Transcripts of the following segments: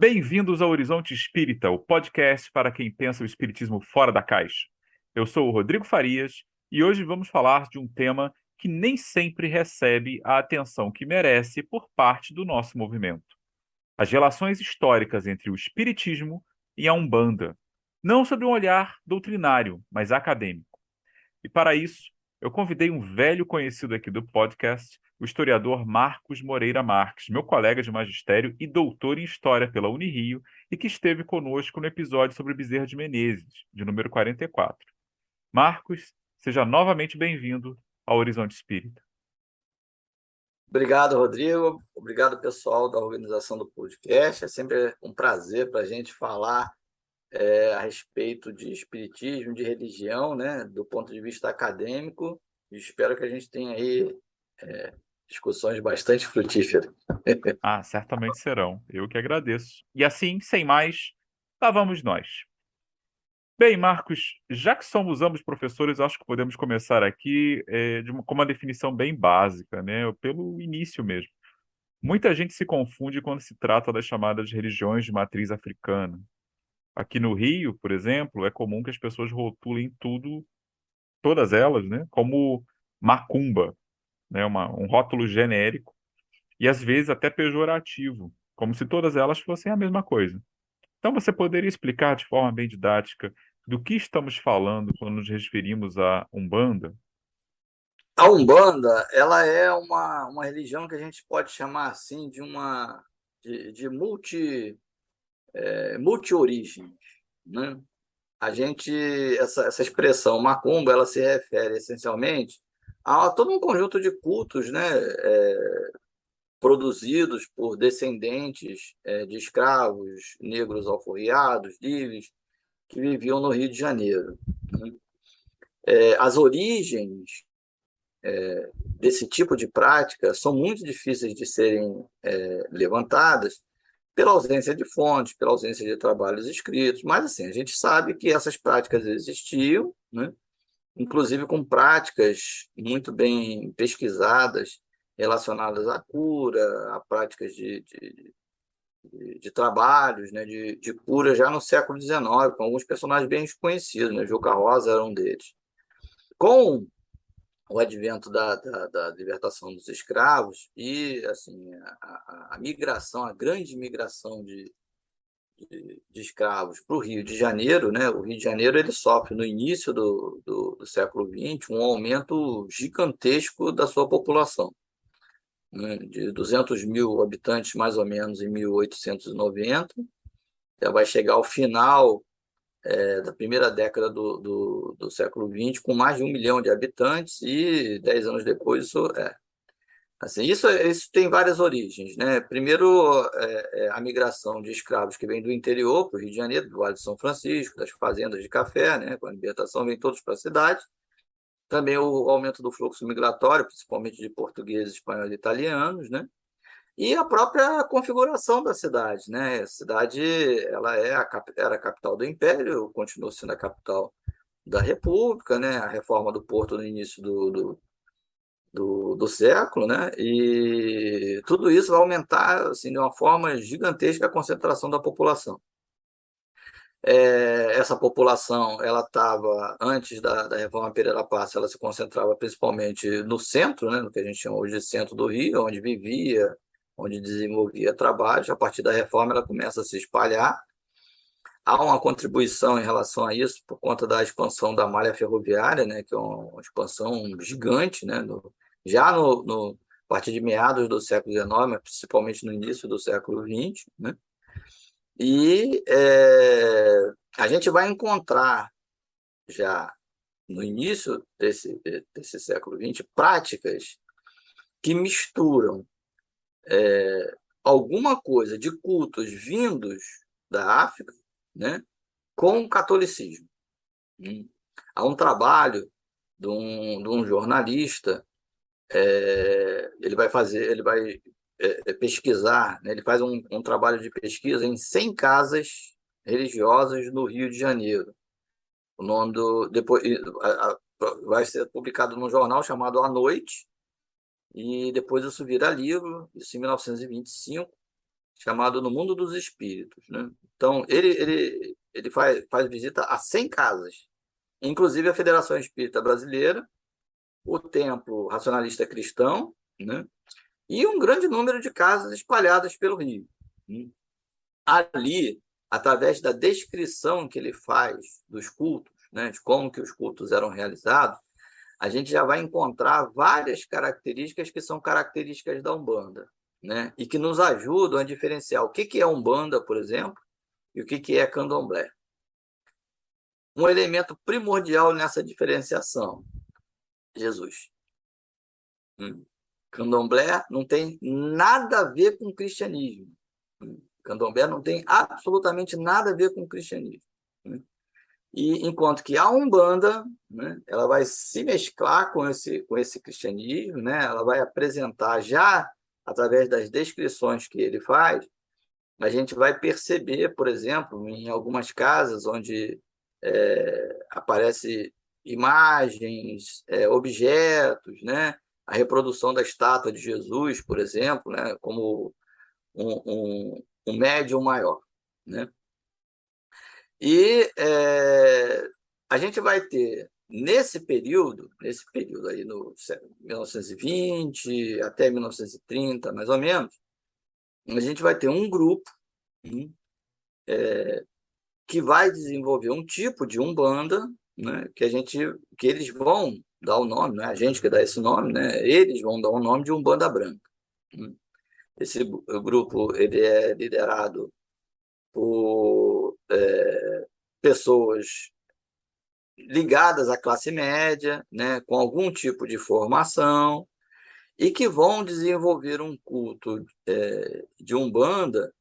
Bem-vindos ao Horizonte Espírita, o podcast para quem pensa o espiritismo fora da caixa. Eu sou o Rodrigo Farias e hoje vamos falar de um tema que nem sempre recebe a atenção que merece por parte do nosso movimento: as relações históricas entre o espiritismo e a Umbanda, não sob um olhar doutrinário, mas acadêmico. E para isso, eu convidei um velho conhecido aqui do podcast, o historiador Marcos Moreira Marques, meu colega de magistério e doutor em História pela Unirio, e que esteve conosco no episódio sobre Bezerra de Menezes, de número 44. Marcos, seja novamente bem-vindo ao Horizonte Espírita. Obrigado, Rodrigo. Obrigado, pessoal da organização do podcast. É sempre um prazer para a gente falar a respeito de espiritismo, de religião, né, do ponto de vista acadêmico. E espero que a gente tenha aí discussões bastante frutíferas. Ah, certamente serão. Eu que agradeço. E assim, sem mais, lá vamos nós. Bem, Marcos, já que somos ambos professores, acho que podemos começar aqui com uma definição bem básica, né? Pelo início mesmo. Muita gente se confunde quando se trata das chamadas religiões de matriz africana. Aqui no Rio, por exemplo, é comum que as pessoas rotulem tudo, todas elas, né, como macumba, né, um rótulo genérico e às vezes até pejorativo, como se todas elas fossem a mesma coisa. Então, você poderia explicar de forma bem didática do que estamos falando quando nos referimos a Umbanda? A Umbanda, ela é uma religião que a gente pode chamar assim de multi-origens, né? Essa expressão macumba, ela se refere essencialmente a todo um conjunto de cultos, né, produzidos por descendentes de escravos negros alforriados, livres, que viviam no Rio de Janeiro, né? As origens desse tipo de prática são muito difíceis de serem levantadas pela ausência de fontes, pela ausência de trabalhos escritos, mas assim, a gente sabe que essas práticas existiam, né? Inclusive com práticas muito bem pesquisadas relacionadas à cura, a práticas de trabalhos, né, de cura já no século XIX, com alguns personagens bem desconhecidos, né? Juca Rosa era um deles. Com o advento da libertação dos escravos e assim a migração, a grande migração de escravos para o Rio de Janeiro, né? O Rio de Janeiro ele sofre no início do século XX um aumento gigantesco da sua população, né? De 200 mil habitantes mais ou menos em 1890, já vai chegar ao final da primeira década do século XX com mais de 1 milhão de habitantes e 10 anos depois isso tem várias origens, né? Primeiro, a migração de escravos que vem do interior para o Rio de Janeiro, do Vale de São Francisco, das fazendas de café, né? Com a libertação, vem todos para a cidade. Também o aumento do fluxo migratório, principalmente de portugueses, espanhóis e italianos, né? E a própria configuração da cidade, né? A cidade ela era a capital do Império, continuou sendo a capital da República, né? A reforma do Porto no início do século, né? E tudo isso vai aumentar assim, de uma forma gigantesca a concentração da população. Essa população, ela estava, antes da reforma Pereira Passa, ela se concentrava principalmente no centro, né? No que a gente chama hoje de centro do Rio, onde vivia, onde desenvolvia trabalhos. A partir da reforma, ela começa a se espalhar. Há uma contribuição em relação a isso por conta da expansão da malha ferroviária, né, que é uma expansão gigante, né, já a partir de meados do século XIX, mas principalmente no início do século XX, né, e a gente vai encontrar já no início desse século XX práticas que misturam alguma coisa de cultos vindos da África, né, com o catolicismo. Há um trabalho de um jornalista, ele vai pesquisar, né? Ele faz um trabalho de pesquisa em 100 casas religiosas no Rio de Janeiro. O nome depois vai ser publicado num jornal chamado A Noite, e depois isso vira livro, isso em 1925, chamado No Mundo dos Espíritos, né? Então, ele faz visita a 100 casas, inclusive a Federação Espírita Brasileira, o Templo Racionalista Cristão, né? E um grande número de casas espalhadas pelo Rio. Ali, através da descrição que ele faz dos cultos, né, de como que os cultos eram realizados, a gente já vai encontrar várias características que são características da Umbanda, né, e que nos ajudam a diferenciar o que é Umbanda, por exemplo, e o que é Candomblé. Um elemento primordial nessa diferenciação, Jesus. Candomblé não tem nada a ver com cristianismo. Candomblé não tem absolutamente nada a ver com o cristianismo. E enquanto que a Umbanda, né, ela vai se mesclar com esse cristianismo, né, ela vai apresentar já, através das descrições que ele faz, a gente vai perceber, por exemplo, em algumas casas onde aparece imagens, objetos, né, a reprodução da estátua de Jesus, por exemplo, né, como um médium maior, né? E a gente vai ter, nesse período aí, no 1920 até 1930, mais ou menos, a gente vai ter um grupo que vai desenvolver um tipo de umbanda, né, que eles vão dar o nome, não é a gente que dá esse nome, né? Eles vão dar o nome de Umbanda Branca. Esse grupo ele é liderado por pessoas ligadas à classe média, né, com algum tipo de formação, e que vão desenvolver um culto de Umbanda,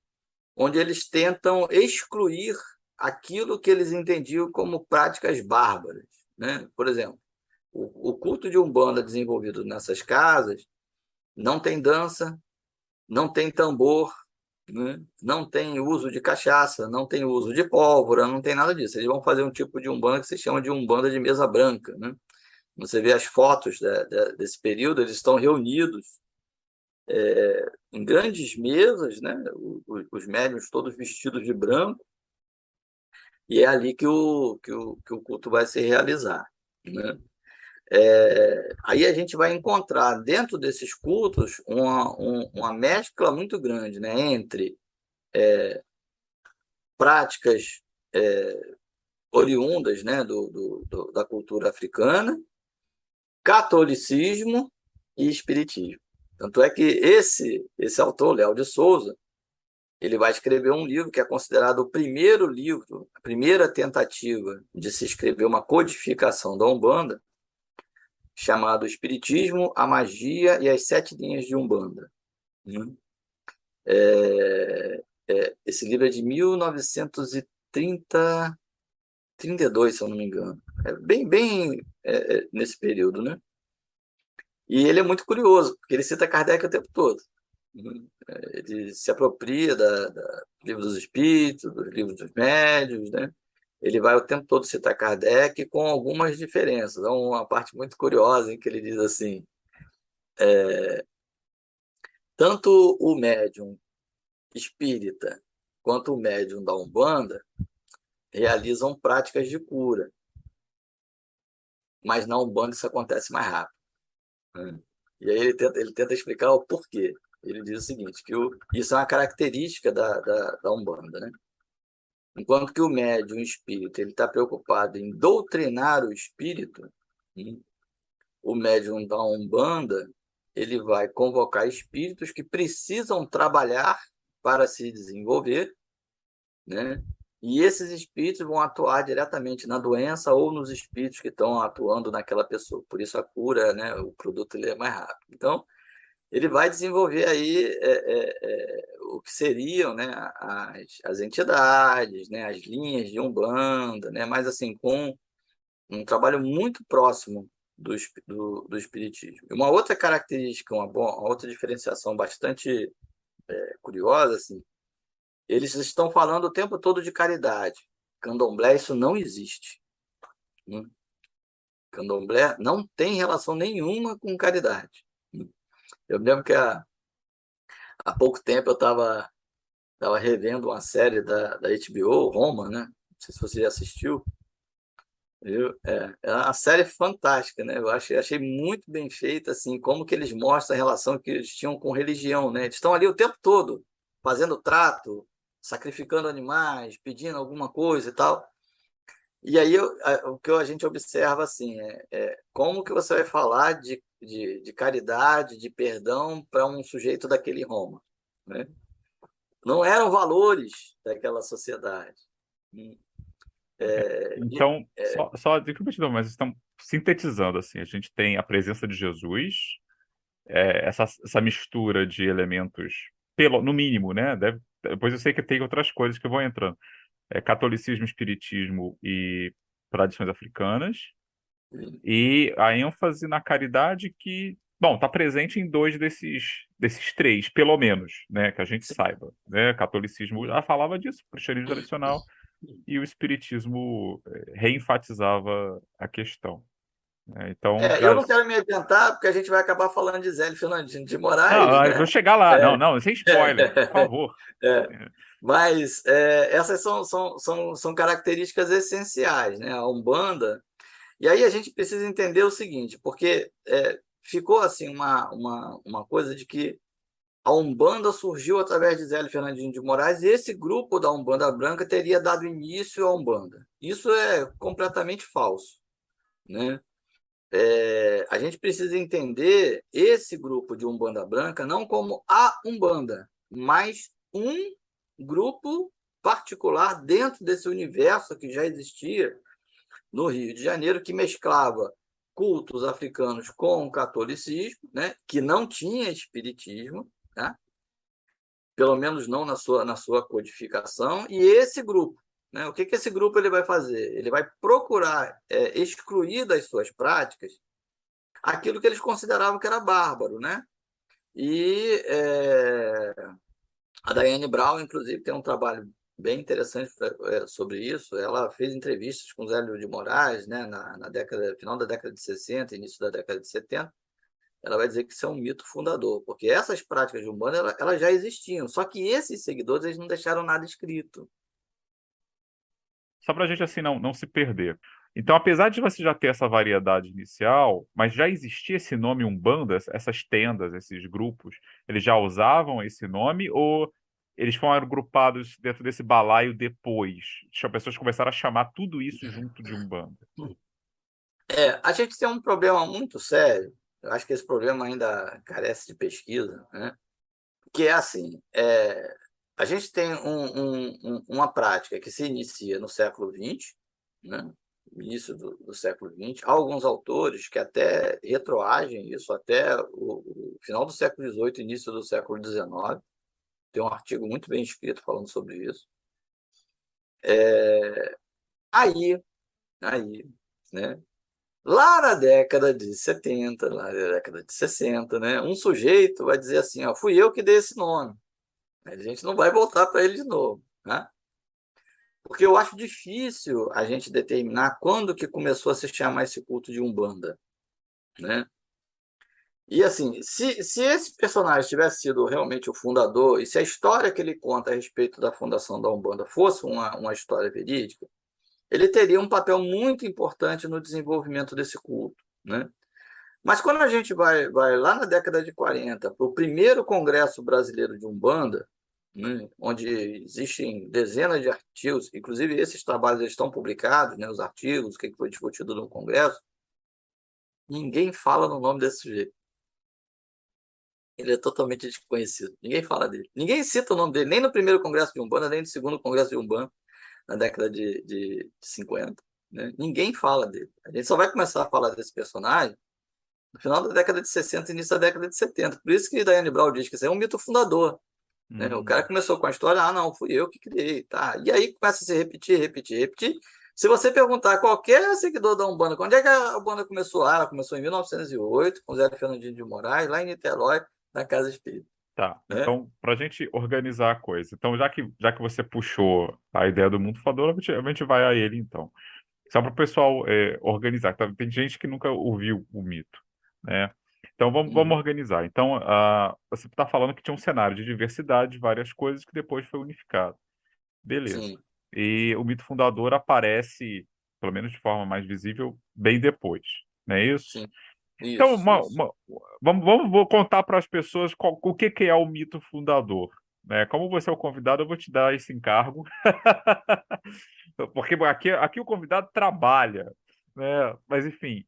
onde eles tentam excluir aquilo que eles entendiam como práticas bárbaras, né? Por exemplo, o culto de Umbanda desenvolvido nessas casas não tem dança, não tem tambor, né? Não tem uso de cachaça, não tem uso de pólvora, não tem nada disso. Eles vão fazer um tipo de umbanda que se chama de umbanda de mesa branca, né? Você vê as fotos desse período, eles estão reunidos em grandes mesas, né? Os médiuns todos vestidos de branco, e é ali que que o culto vai se realizar, né? Aí a gente vai encontrar dentro desses cultos uma mescla muito grande, né? Entre práticas oriundas, né? Da cultura africana, catolicismo e espiritismo. Tanto é que esse autor, Léo de Souza, ele vai escrever um livro que é considerado o primeiro livro, a primeira tentativa de se escrever uma codificação da Umbanda, chamado Espiritismo, a Magia e as Sete Linhas de Umbanda. Esse livro é de 1932, se eu não me engano. É bem nesse período, né? E ele é muito curioso, porque ele cita Kardec o tempo todo. Ele se apropria do livro dos espíritos, dos livros dos médiuns, né? Ele vai o tempo todo citar Kardec com algumas diferenças. Há uma parte muito curiosa em que ele diz assim: tanto o médium espírita quanto o médium da Umbanda realizam práticas de cura, mas na Umbanda isso acontece mais rápido, né? E aí ele tenta explicar o porquê. Ele diz o seguinte, que isso é uma característica da Umbanda, né? Enquanto que o médium espírita ele está preocupado em doutrinar o espírito, o médium da Umbanda ele vai convocar espíritos que precisam trabalhar para se desenvolver, né? E esses espíritos vão atuar diretamente na doença ou nos espíritos que estão atuando naquela pessoa. Por isso a cura, né? O produto ele é mais rápido. Então, ele vai desenvolver aí o que seriam, né, as entidades, né, as linhas de Umbanda, né, mas assim, com um trabalho muito próximo do Espiritismo. Uma outra característica, uma outra diferenciação bastante curiosa, assim, eles estão falando o tempo todo de caridade. Candomblé, isso não existe. Candomblé não tem relação nenhuma com caridade. Eu me lembro que há pouco tempo eu estava Estava revendo uma série da HBO, Roma, né? Não sei se você já assistiu. Viu? É uma série fantástica, né? Achei muito bem feita, assim, como que eles mostram a relação que eles tinham com religião, né? Eles estão ali o tempo todo, fazendo trato, sacrificando animais, pedindo alguma coisa e tal. E aí o que a gente observa, assim, como que você vai falar de caridade, de perdão para um sujeito daquele Roma, né? Não eram valores daquela sociedade. Então, desculpa te dar, mas estão sintetizando assim. A gente tem a presença de Jesus, essa mistura de elementos, no mínimo, né? Depois eu sei que tem outras coisas que vão entrando. Catolicismo, espiritismo e tradições africanas. E a ênfase na caridade que, bom, está presente em dois desses três, pelo menos, né? Que a gente saiba, né? Catolicismo já falava disso, o cristianismo tradicional, e o espiritismo reenfatizava a questão, né? Então, Eu já. não quero me adiantar, porque a gente vai acabar falando de Zélio Fernandinho de Não, Moraes, eu vou né? chegar lá. Não, É, não, sem spoiler, por favor. é. É, Mas essas são características essenciais, né? A Umbanda. E aí a gente precisa entender o seguinte, porque ficou assim uma coisa de que a Umbanda surgiu através de Zélio Fernandinho de Moraes e esse grupo da Umbanda Branca teria dado início à Umbanda. Isso é completamente falso, né? A gente precisa entender esse grupo de Umbanda Branca não como a Umbanda, mas um grupo particular dentro desse universo que já existia no Rio de Janeiro, que mesclava cultos africanos com o catolicismo, né? Que não tinha espiritismo, né? Pelo menos não na sua codificação, e esse grupo. Né? O que esse grupo ele vai fazer? Ele vai procurar excluir das suas práticas aquilo que eles consideravam que era bárbaro, né? E a Daiane Brown, inclusive, tem um trabalho bem interessante sobre isso. Ela fez entrevistas com Zélio de Moraes, né, final da década de 60, início da década de 70. Ela vai dizer que isso é um mito fundador, porque essas práticas de Umbanda elas já existiam, só que esses seguidores eles não deixaram nada escrito. só para a gente assim não se perder. Então, apesar de você já ter essa variedade inicial, mas já existia esse nome Umbanda, essas tendas, esses grupos, eles já usavam esse nome ou eles foram agrupados dentro desse balaio depois? As pessoas começaram a chamar tudo isso junto de Umbanda. A gente tem um problema muito sério, eu acho que esse problema ainda carece de pesquisa, né? Que é assim, a gente tem uma prática que se inicia no século XX, né? Início do século XX. Há alguns autores que até retroagem isso até o final do século XVIII, início do século XIX. Tem um artigo muito bem escrito falando sobre isso. Aí, aí, né? Lá na década de 70, lá na década de 60, né? Um sujeito vai dizer assim, ó, fui eu que dei esse nome. A gente não vai voltar para ele de novo, né? Porque eu acho difícil a gente determinar quando que começou a se chamar esse culto de Umbanda, né? E assim, se esse personagem tivesse sido realmente o fundador, e se a história que ele conta a respeito da fundação da Umbanda fosse uma história verídica, ele teria um papel muito importante no desenvolvimento desse culto, né? Mas quando a gente vai lá na década de 40 para o primeiro Congresso Brasileiro de Umbanda, né, onde existem dezenas de artigos, inclusive esses trabalhos estão publicados, né, os artigos, o que foi discutido no Congresso, ninguém fala no nome desse sujeito. Ele é totalmente desconhecido. Ninguém fala dele. Ninguém cita o nome dele, nem no primeiro Congresso de Umbanda, nem no segundo Congresso de Umbanda, na década de 50. Né? Ninguém fala dele. A gente só vai começar a falar desse personagem no final da década de 60 início da década de 70. Por isso que Diane Brown diz que isso é um mito fundador. Né? O cara Hum. começou com a história, não, fui eu que criei. Tá? E aí começa a se repetir, repetir, repetir. Se você perguntar a qualquer seguidor da Umbanda, quando é que a Umbanda começou? Ela começou em 1908, com Zé Fernandinho de Moraes, lá em Niterói, na Casa Espírita. Tá, Né? então, para a gente organizar a coisa. Então, já que você puxou a ideia do mundo fador, a gente vai a ele, então. Só para o pessoal organizar. Tá? Tem gente que nunca ouviu o mito, né? Então vamos organizar. Então, você está falando que tinha um cenário de diversidade, várias coisas que depois foi unificado. Beleza. Sim, E o mito fundador aparece, pelo menos de forma mais visível, bem depois, não é isso? sim. Então, Isso. vou contar para as pessoas o que que é o mito fundador. Né? Como você é o convidado, eu vou te dar esse encargo, porque aqui o convidado trabalha. Né? Mas, enfim,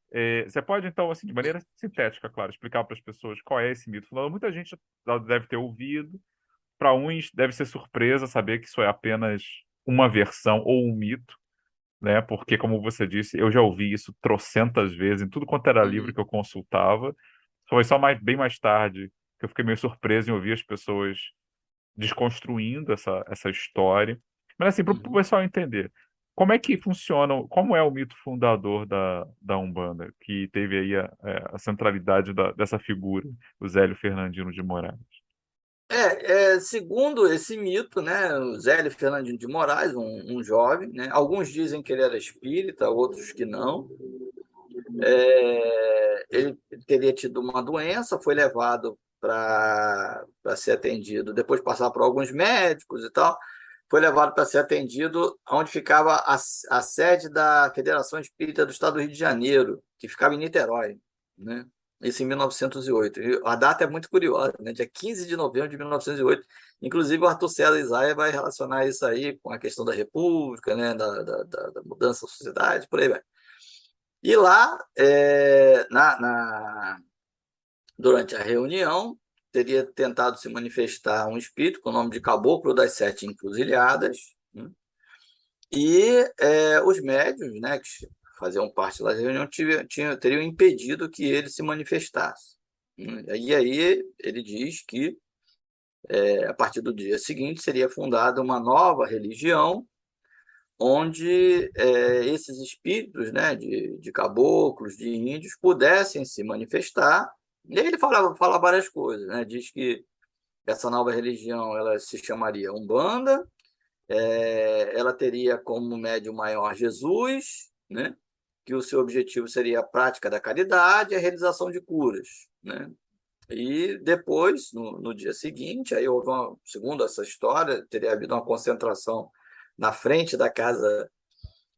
você pode, então, assim, de maneira sintética, claro, explicar para as pessoas qual é esse mito fundador. Muita gente já deve ter ouvido, para uns deve ser surpresa saber que isso é apenas uma versão ou um mito, né? Porque, como você disse, eu já ouvi isso trocentas vezes em tudo quanto era livro Uhum, que eu consultava. Foi só bem mais tarde que eu fiquei meio surpreso em ouvir as pessoas desconstruindo essa história. Mas, assim, para o uhum. pessoal entender, como é que funciona, como é o mito fundador da Umbanda, que teve aí a centralidade dessa figura, o Zélio Fernandino de Moraes? Segundo esse mito, né, o Zélio Fernandino de Moraes, um jovem, né, alguns dizem que ele era espírita, outros que não. Ele teria tido uma doença, foi levado para ser atendido, depois de passar por alguns médicos e tal, foi levado para ser atendido onde ficava a sede da Federação Espírita do Estado do Rio de Janeiro, que ficava em Niterói, né? Isso em 1908. E a data é muito curiosa, né? Dia 15 de novembro de 1908. Inclusive, o Arthur César Isaia vai relacionar isso aí com a questão da República, né? Da mudança da sociedade, por aí vai. E lá, durante a reunião, teria tentado se manifestar um espírito com o nome de Caboclo das Sete Encruzilhadas, né? E os médiuns, né, que faziam parte da reunião, teriam impedido que ele se manifestasse, né? E aí ele diz que, a partir do dia seguinte, seria fundada uma nova religião onde esses espíritos, né, de caboclos, de índios, pudessem se manifestar. E aí ele fala várias coisas, né? Diz que essa nova religião ela se chamaria Umbanda, ela teria como médium maior Jesus, né? Que o seu objetivo seria a prática da caridade e a realização de curas, né? E depois, no dia seguinte, aí segundo essa história, teria havido uma concentração na frente da casa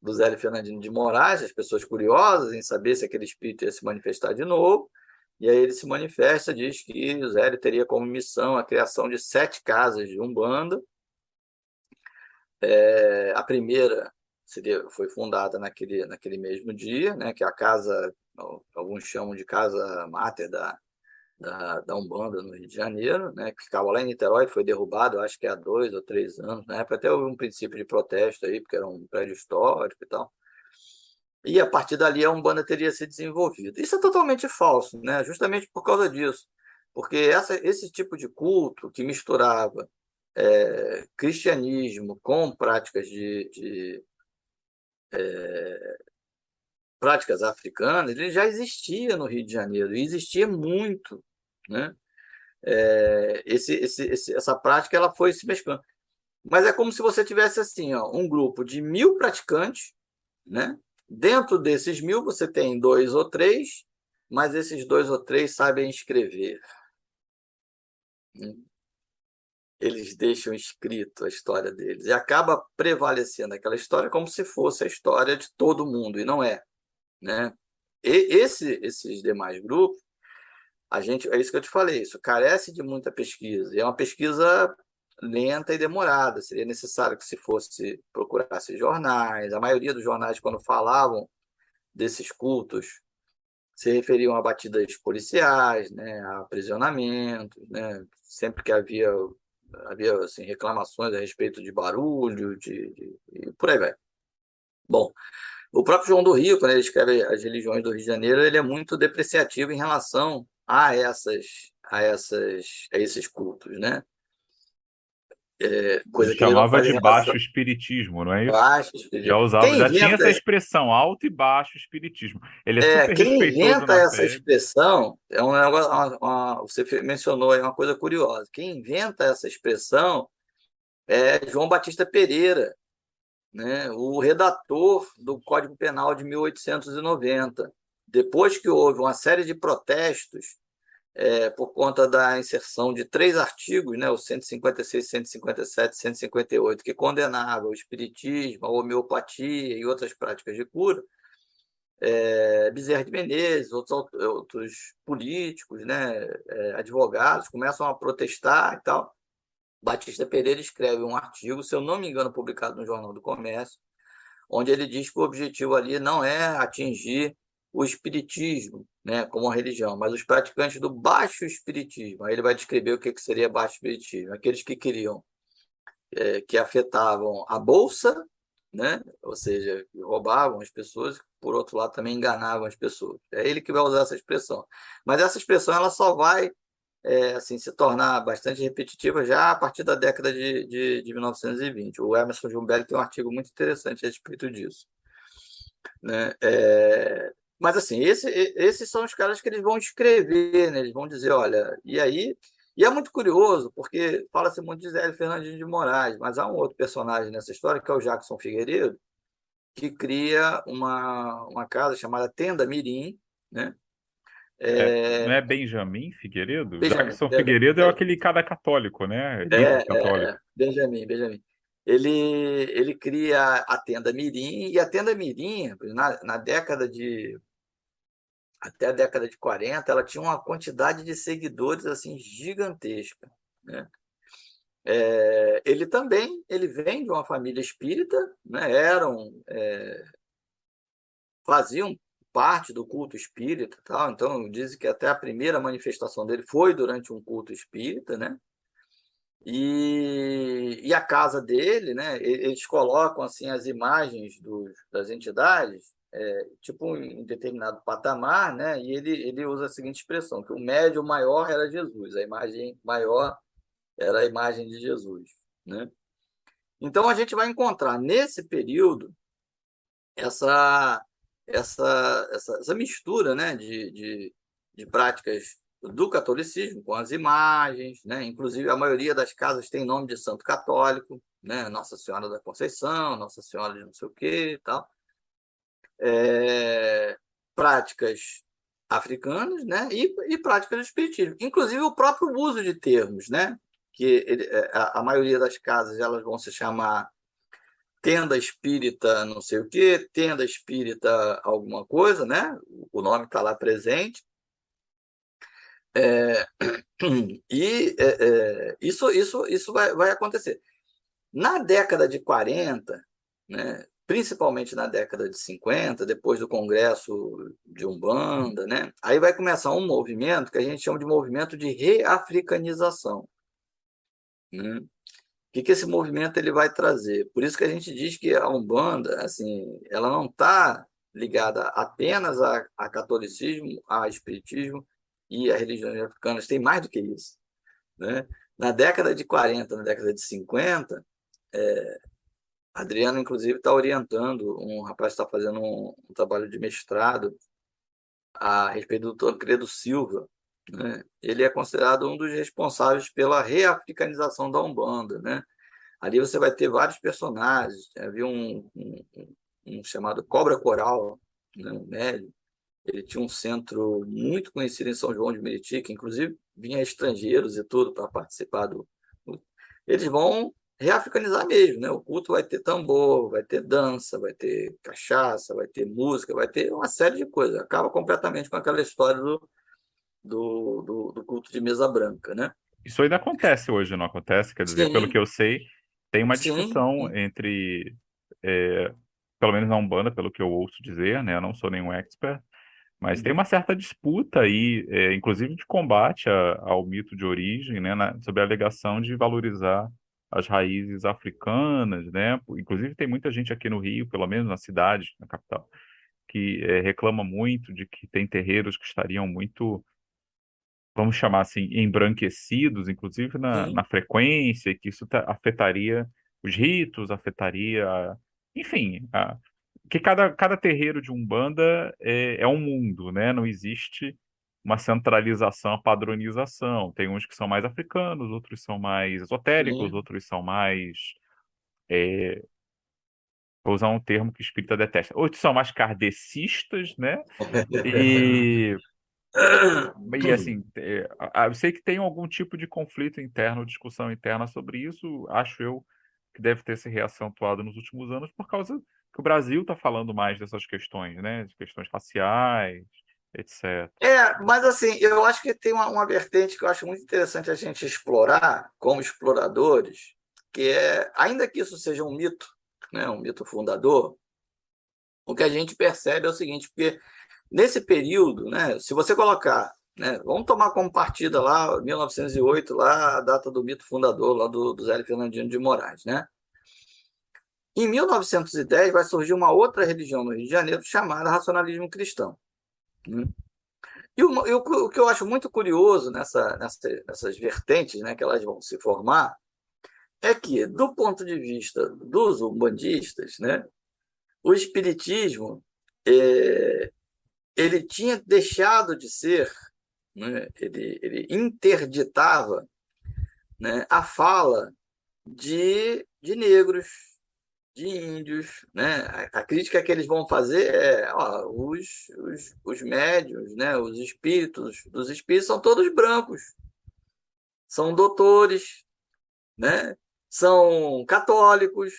do Zélio Fernandino de Moraes, as pessoas curiosas em saber se aquele espírito ia se manifestar de novo. E aí ele se manifesta, diz que o Zélio teria como missão a criação de 7 casas de Umbanda. A primeira foi fundada naquele mesmo dia, né, que é a casa, alguns chamam de casa máter da Umbanda no Rio de Janeiro, né, que ficava lá em Niterói, foi derrubado, acho que há 2 ou 3 anos. Na época até houve um princípio de protesto aí, porque era um prédio histórico e tal. E a partir dali a Umbanda teria se desenvolvido. Isso é totalmente falso, né? Justamente por causa disso. Porque esse tipo de culto que misturava cristianismo com práticas africanas, ele já existia no Rio de Janeiro, e existia muito, né? Essa prática ela foi se mesclando. Mas é como se você tivesse assim, ó, um grupo de 1.000 praticantes, né? Dentro desses 1.000 você tem 2 ou 3, mas esses 2 ou 3 sabem escrever, né? Eles deixam escrito a história deles e acaba prevalecendo aquela história como se fosse a história de todo mundo, e não é, né? Esses demais grupos, é isso que eu te falei, isso carece de muita pesquisa, e é uma pesquisa lenta e demorada. Seria necessário que se fosse procurasse jornais. A maioria dos jornais, quando falavam desses cultos, se referiam a batidas policiais, né, a aprisionamentos, né, sempre que havia assim, reclamações a respeito de barulho, e por aí vai. Bom, o próprio João do Rio, quando ele escreve As Religiões do Rio de Janeiro, ele é muito depreciativo em relação a esses cultos, né? Ele Coisa que ele não chamava faz de em relação baixo espiritismo, não é a isso? baixos. Já usava, Quem já tinha inventa, essa expressão, alto e baixo espiritismo. Ele é super quem respeitoso inventa na essa fé. expressão é um negócio, você mencionou aí uma coisa curiosa. Quem inventa essa expressão é João Batista Pereira, né, o redator do Código Penal de 1890. Depois que houve uma série de protestos por conta da inserção de 3 artigos, né, o 156, 157, 158, que condenavam o espiritismo, a homeopatia e outras práticas de cura. Bezerra de Menezes, outros políticos, né, advogados, começam a protestar e tal. Batista Pereira escreve um artigo, se eu não me engano, publicado no Jornal do Comércio, onde ele diz que o objetivo ali não é atingir o espiritismo, né, como uma religião, mas os praticantes do baixo espiritismo. Aí ele vai descrever o que seria baixo espiritismo: aqueles que queriam, que afetavam a bolsa, né, ou seja, que roubavam as pessoas, por outro lado também enganavam as pessoas. É ele que vai usar essa expressão. Mas essa expressão ela só vai assim, se tornar bastante repetitiva já a partir da década de 1920. O Emerson Gilberto tem um artigo muito interessante a respeito disso, né? Mas, assim, esses são os caras que eles vão escrever, né? Eles vão dizer, olha, e aí... E é muito curioso, porque fala-se muito de Zé Fernandinho de Moraes, mas há um outro personagem nessa história, que é o Jackson Figueiredo, que cria uma casa chamada Tenda Mirim, né? Não é Benjamin Figueiredo? Benjamin, Jackson Figueiredo é aquele cara católico, né? Líder católico. Benjamin. Ele cria a Tenda Mirim, e a Tenda Mirim, na década até a década de 40, ela tinha uma quantidade de seguidores assim gigantesca, né? Ele vem de uma família espírita, né? Faziam parte do culto espírita, tal. Então dizem que até a primeira manifestação dele foi durante um culto espírita, né? E a casa dele, né? Eles colocam assim as imagens das entidades, tipo em determinado patamar, né? E ele usa a seguinte expressão: que o médium maior era Jesus, a imagem maior era a imagem de Jesus, né? Então a gente vai encontrar nesse período essa essa mistura, né, de práticas do catolicismo com as imagens, né? Inclusive a maioria das casas tem nome de santo católico, né? Nossa Senhora da Conceição, Nossa Senhora de não sei o quê e tal. Práticas africanas, né? E práticas do espiritismo, inclusive o próprio uso de termos, né? A maioria das casas elas vão se chamar tenda espírita não sei o quê, tenda espírita alguma coisa, né? O nome está lá presente. É, isso vai acontecer. Na década de 40, né, principalmente na década de 50, depois do Congresso de Umbanda, né, aí vai começar um movimento que a gente chama de movimento de reafricanização, né? Que esse movimento ele vai trazer? Por isso que a gente diz que a Umbanda, assim, ela não está ligada apenas a catolicismo, a espiritismo e a religiões africanas, tem mais do que isso, né? Na década de 40, na década de 50, Adriano, inclusive, está orientando um rapaz que está fazendo um trabalho de mestrado a respeito do Tancredo Silva, né? Ele é considerado um dos responsáveis pela reafricanização da Umbanda, né? Ali você vai ter vários personagens. Havia um chamado Cobra Coral, né, um médium. Ele tinha um centro muito conhecido em São João de Meriti, que inclusive vinha estrangeiros e tudo para participar Eles vão reafricanizar mesmo, né? O culto vai ter tambor, vai ter dança, vai ter cachaça, vai ter música, vai ter uma série de coisas. Acaba completamente com aquela história do culto de mesa branca, né? Isso ainda acontece hoje, não acontece? Quer dizer, pelo que Sim, eu sei, tem uma sim, discussão sim. entre, é, pelo menos na Umbanda, pelo que eu ouço dizer, né? Eu não sou nenhum expert, mas tem Uhum, uma certa disputa aí, inclusive de combate ao mito de origem, né? Sobre a alegação de valorizar as raízes africanas, né? Inclusive tem muita gente aqui no Rio, pelo menos na cidade, na capital, que reclama muito de que tem terreiros que estariam muito, vamos chamar assim, embranquecidos, inclusive na sim. frequência, e que isso afetaria os ritos, afetaria, enfim, que cada terreiro de Umbanda é um mundo, né? Não existe uma centralização, uma padronização. Tem uns que são mais africanos, outros são mais esotéricos, Sim. outros são mais, vou usar um termo que o espírita detesta, outros são mais kardecistas, né? E assim, eu sei que tem algum tipo de conflito interno, discussão interna sobre isso. Acho eu que deve ter se reacentuado nos últimos anos por causa que o Brasil está falando mais dessas questões, né? De questões raciais, etc. Mas assim, eu acho que tem uma vertente que eu acho muito interessante a gente explorar como exploradores, que é, ainda que isso seja um mito, né, um mito fundador, o que a gente percebe é o seguinte, porque nesse período, né, se você colocar, né, vamos tomar como partida lá 1908, lá a data do mito fundador lá do Zé Fernandino de Moraes, né? Em 1910 vai surgir uma outra religião no Rio de Janeiro chamada racionalismo cristão, né? O que eu acho muito curioso nessas vertentes, né, que elas vão se formar, é que, do ponto de vista dos umbandistas, né, o espiritismo ele tinha deixado de ser, né, ele interditava, né, a fala de negros, de índios, né? A crítica que eles vão fazer é, ó, os médiuns, né? Os espíritos dos espíritos são todos brancos, são doutores, né? São católicos.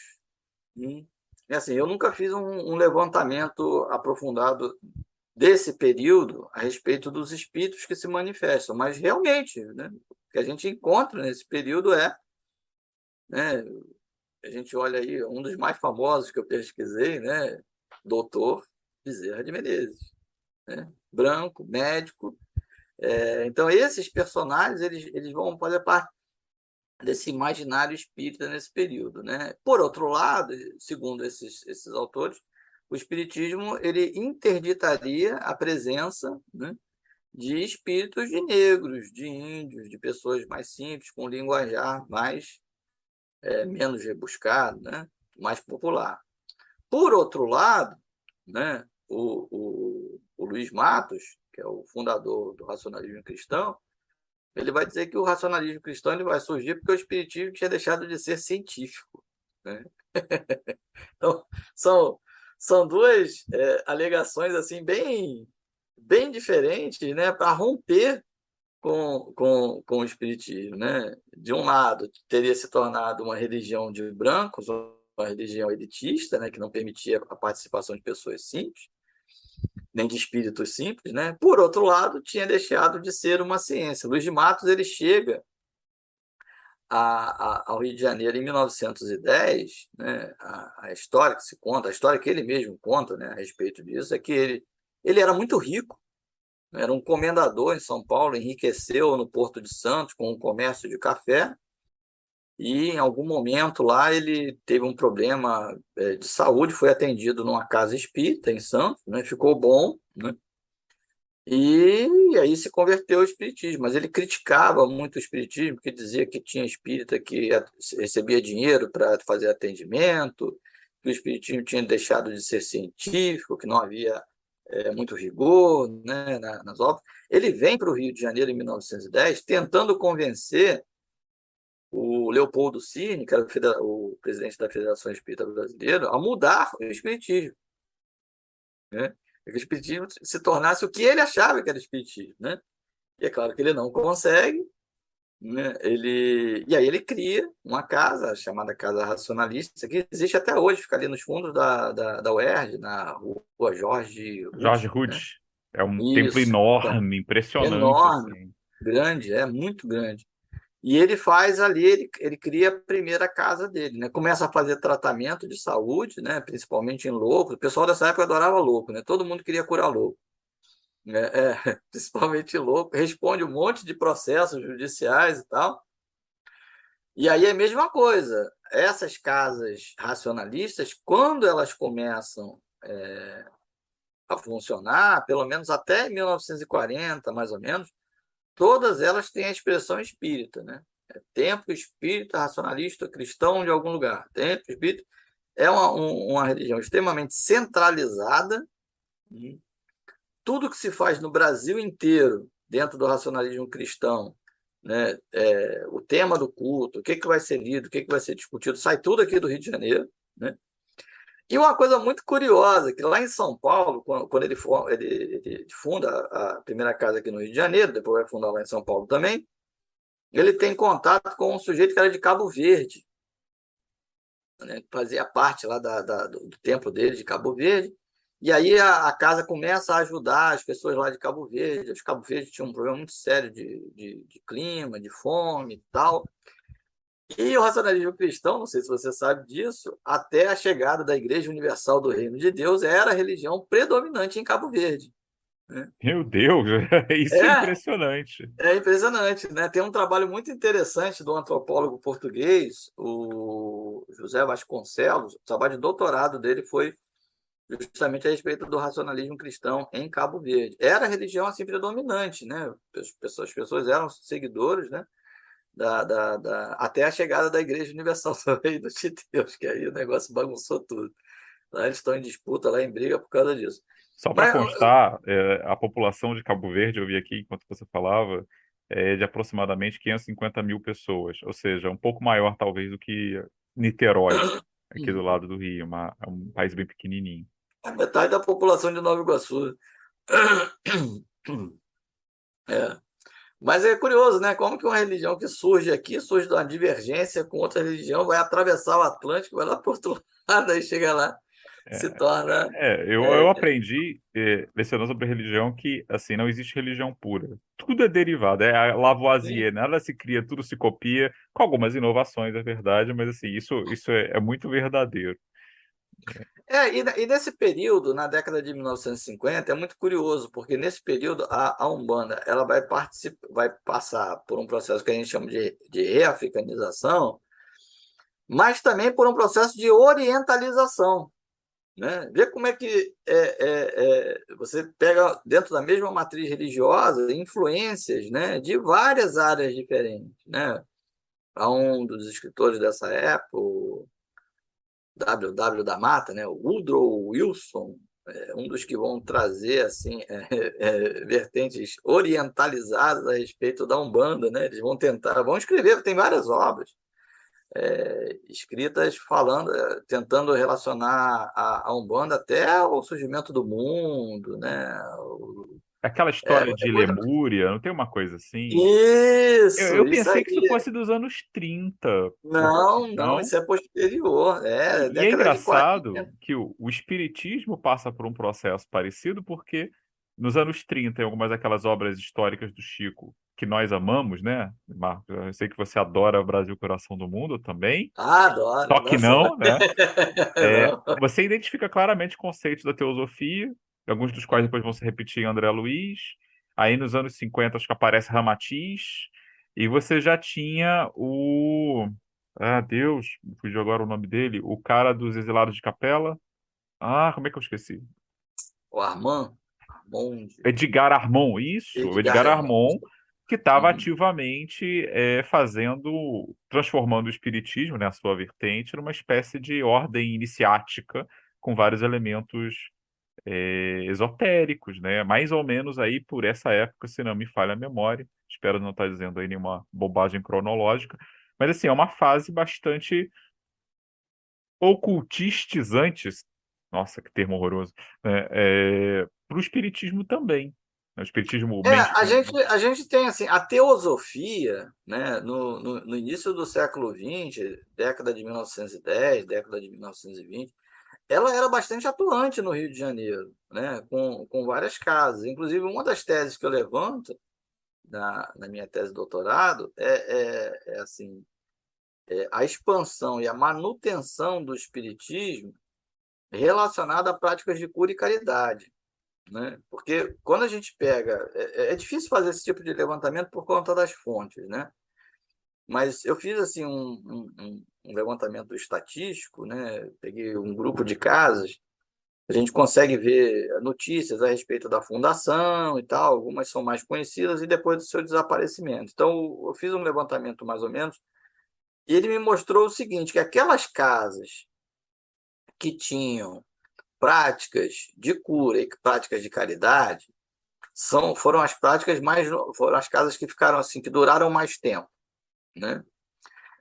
É assim, eu nunca fiz um levantamento aprofundado desse período a respeito dos espíritos que se manifestam, mas realmente, né, o que a gente encontra nesse período né, a gente olha aí, um dos mais famosos que eu pesquisei, né, doutor Bezerra de Menezes, né, branco, médico. Então, esses personagens eles vão fazer parte desse imaginário espírita nesse período, né? Por outro lado, segundo esses autores, o espiritismo ele interditaria a presença, né, de espíritos de negros, de índios, de pessoas mais simples, com linguajar menos rebuscado, né, mais popular. Por outro lado, né, o Luiz Matos, que é o fundador do racionalismo cristão, ele vai dizer que o racionalismo cristão ele vai surgir porque o espiritismo tinha deixado de ser científico, né? Então, são, são duas alegações assim bem diferentes, né, para romper com o espiritismo, né? De um lado, teria se tornado uma religião de brancos, uma religião elitista, né, que não permitia a participação de pessoas simples, nem de espíritos simples, né? Por outro lado, tinha deixado de ser uma ciência. Luiz de Matos ele chega ao Rio de Janeiro em 1910, né? A história que se conta, a história que ele mesmo conta, né, a respeito disso, é que ele era muito rico, era um comendador em São Paulo, enriqueceu no Porto de Santos com um comércio de café e em algum momento lá ele teve um problema de saúde, foi atendido numa casa espírita em Santos, né? Ficou bom, né? E aí se converteu ao espiritismo, mas ele criticava muito o espiritismo, porque dizia que tinha espírita que recebia dinheiro para fazer atendimento, que o espiritismo tinha deixado de ser científico, que não havia muito rigor, né, nas obras. Ele vem para o Rio de Janeiro em 1910, tentando convencer o Leopoldo Cine, que era o presidente da Federação Espírita Brasileira, a mudar o espiritismo, né? Que o espiritismo se tornasse o que ele achava que era espiritismo, né? E é claro que ele não consegue, né? E aí ele cria uma casa chamada Casa Racionalista, que existe até hoje, fica ali nos fundos da UERJ, na rua Jorge Jorge Ruth, né? Rudes é um templo Isso, então, enorme, impressionante, enorme, assim. grande, muito grande. E ele faz ali, ele cria a primeira casa dele, né? Começa a fazer tratamento de saúde, né? Principalmente em louco. O pessoal dessa época adorava louco, né? Todo mundo queria curar louco, né? Principalmente louco. Responde um monte de processos judiciais e tal. E aí é a mesma coisa. Essas casas racionalistas, quando elas começam a funcionar, pelo menos até 1940, mais ou menos, todas elas têm a expressão espírita, né? Templo espírita, racionalista, cristão de algum lugar. Templo espírita é uma religião extremamente centralizada. Tudo que se faz no Brasil inteiro, dentro do racionalismo cristão, né? O tema do culto, o que vai ser lido, o que vai ser discutido, sai tudo aqui do Rio de Janeiro, né? E uma coisa muito curiosa, que lá em São Paulo, quando ele funda a primeira casa aqui no Rio de Janeiro, depois vai fundar lá em São Paulo também, ele tem contato com um sujeito que era de Cabo Verde, né, que fazia parte lá do tempo dele de Cabo Verde. E aí a casa começa a ajudar as pessoas lá de Cabo Verde. Os Cabo Verde tinham um problema muito sério de clima, de fome e tal. E o racionalismo cristão, não sei se você sabe disso, até a chegada da Igreja Universal do Reino de Deus, era a religião predominante em Cabo Verde, né? Meu Deus, isso é É, impressionante. é impressionante, né? Tem um trabalho muito interessante do antropólogo português, o José Vasconcelos. O trabalho de doutorado dele foi justamente a respeito do racionalismo cristão em Cabo Verde. Era a religião assim predominante, né? As pessoas eram seguidores, né? Até a chegada da Igreja Universal do Reino de Deus, que aí o negócio bagunçou tudo. Lá eles estão em disputa, lá em briga por causa disso. Só para Mas constar, a população de Cabo Verde, eu vi aqui enquanto você falava, é de aproximadamente 550 mil pessoas, ou seja, um pouco maior talvez do que Niterói, aqui do lado do Rio, é um país bem pequenininho. a metade da população de Nova Iguaçu. É. Mas é curioso, né? Como que uma religião que surge aqui, surge de uma divergência com outra religião, vai atravessar o Atlântico, vai lá para o outro lado, aí chega lá, se É, torna. eu aprendi, lecionando sobre religião, que assim não existe religião pura. Tudo é derivado, é a Lavoisier, nada se cria, tudo se copia, com algumas inovações, é verdade, mas assim, isso é muito verdadeiro. E nesse período, na década de 1950, é muito curioso, porque nesse período a Umbanda ela vai passar por um processo que a gente chama de reafricanização, mas também por um processo de orientalização, né? Vê como é que você pega dentro da mesma matriz religiosa influências, né, de várias áreas diferentes, né? Há um dos escritores dessa época, o W da Mata, né, o Woodrow Wilson, um dos que vão trazer assim vertentes orientalizadas a respeito da Umbanda, né? Eles vão escrever, tem várias obras escritas falando, tentando relacionar a Umbanda até o surgimento do mundo, né? Aquela história de Lemúria, não tem uma coisa assim? Eu Isso pensei aí. que isso fosse dos anos 30, Não, não, não? isso é posterior, E é década de 40. engraçado que o espiritismo passa por um processo parecido, porque nos anos 30, em algumas daquelas obras históricas do Chico, que nós amamos, né, Marcos? Eu sei que você adora o Brasil Coração do Mundo também, Ah, adoro, só que nossa. não, né? Não. Você identifica claramente conceitos da teosofia, alguns dos quais depois vão se repetir em André Luiz. Aí nos anos 50 acho que aparece Ramatiz. E você já tinha o. Ah, Deus, fugiu agora o nome dele. O cara dos Exilados de Capela. Ah, como é que eu esqueci? O Armand, Edgar Armond, isso, o Edgar Edgar Armand. Armond, que estava Uhum. ativamente transformando o espiritismo, né, a sua vertente, numa espécie de ordem iniciática com vários elementos esotéricos, né? Mais ou menos aí por essa época, se não me falha a memória. Espero não estar dizendo aí nenhuma bobagem cronológica. Mas assim, é uma fase bastante ocultistizante. Nossa, que termo horroroso. Né? Para o espiritismo também. O espiritismo mainstream. A gente tem assim, a teosofia, né, no início do século XX, década de 1910, década de 1920, ela era bastante atuante no Rio de Janeiro, né, com várias casas. Inclusive, uma das teses que eu levanto na minha tese de doutorado assim, a expansão e a manutenção do espiritismo relacionada a práticas de cura e caridade, né? Porque quando a gente pega, é difícil fazer esse tipo de levantamento por conta das fontes, né? Mas eu fiz assim um levantamento estatístico, né? Peguei um grupo de casas, a gente consegue ver notícias a respeito da fundação e tal, algumas são mais conhecidas e depois do seu desaparecimento. Então eu fiz um levantamento mais ou menos e ele me mostrou o seguinte, que aquelas casas que tinham práticas de cura e práticas de caridade foram as práticas mais foram as casas que ficaram assim que duraram mais tempo, né?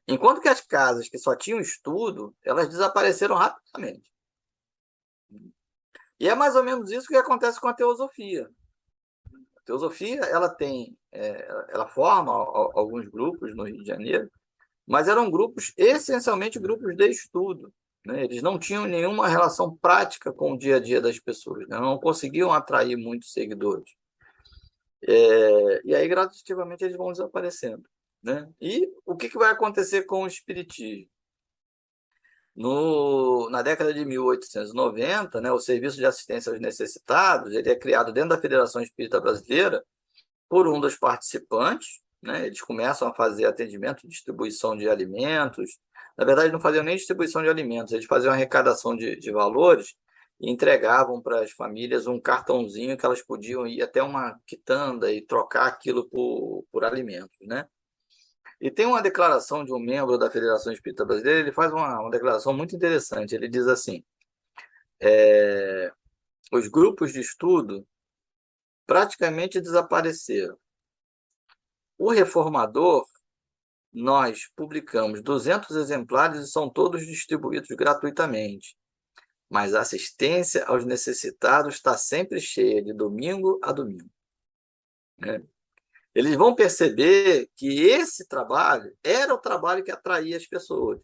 Enquanto que as casas que só tinham estudo elas desapareceram rapidamente, E é mais ou menos isso que acontece com a teosofia. A teosofia, ela forma alguns grupos no Rio de Janeiro, mas eram grupos, essencialmente grupos de estudo, né? Eles não tinham nenhuma relação prática com o dia a dia das pessoas, né? Não conseguiam atrair muitos seguidores. E aí, gradativamente, eles vão desaparecendo, né? E o que vai acontecer com o espiritismo? Na década de 1890, né, o Serviço de Assistência aos Necessitados, ele é criado dentro da Federação Espírita Brasileira por um dos participantes, né? Eles começam a fazer atendimento, distribuição de alimentos. Na verdade, não faziam nem distribuição de alimentos, eles faziam arrecadação de valores e entregavam para as famílias um cartãozinho que elas podiam ir até uma quitanda e trocar aquilo por alimentos, né? E tem uma declaração de um membro da Federação Espírita Brasileira, ele faz uma declaração muito interessante. Ele diz assim: os grupos de estudo praticamente desapareceram. O reformador, nós publicamos 200 exemplares e são todos distribuídos gratuitamente. Mas a assistência aos necessitados está sempre cheia, de domingo a domingo, né? Eles vão perceber que esse trabalho era o trabalho que atraía as pessoas,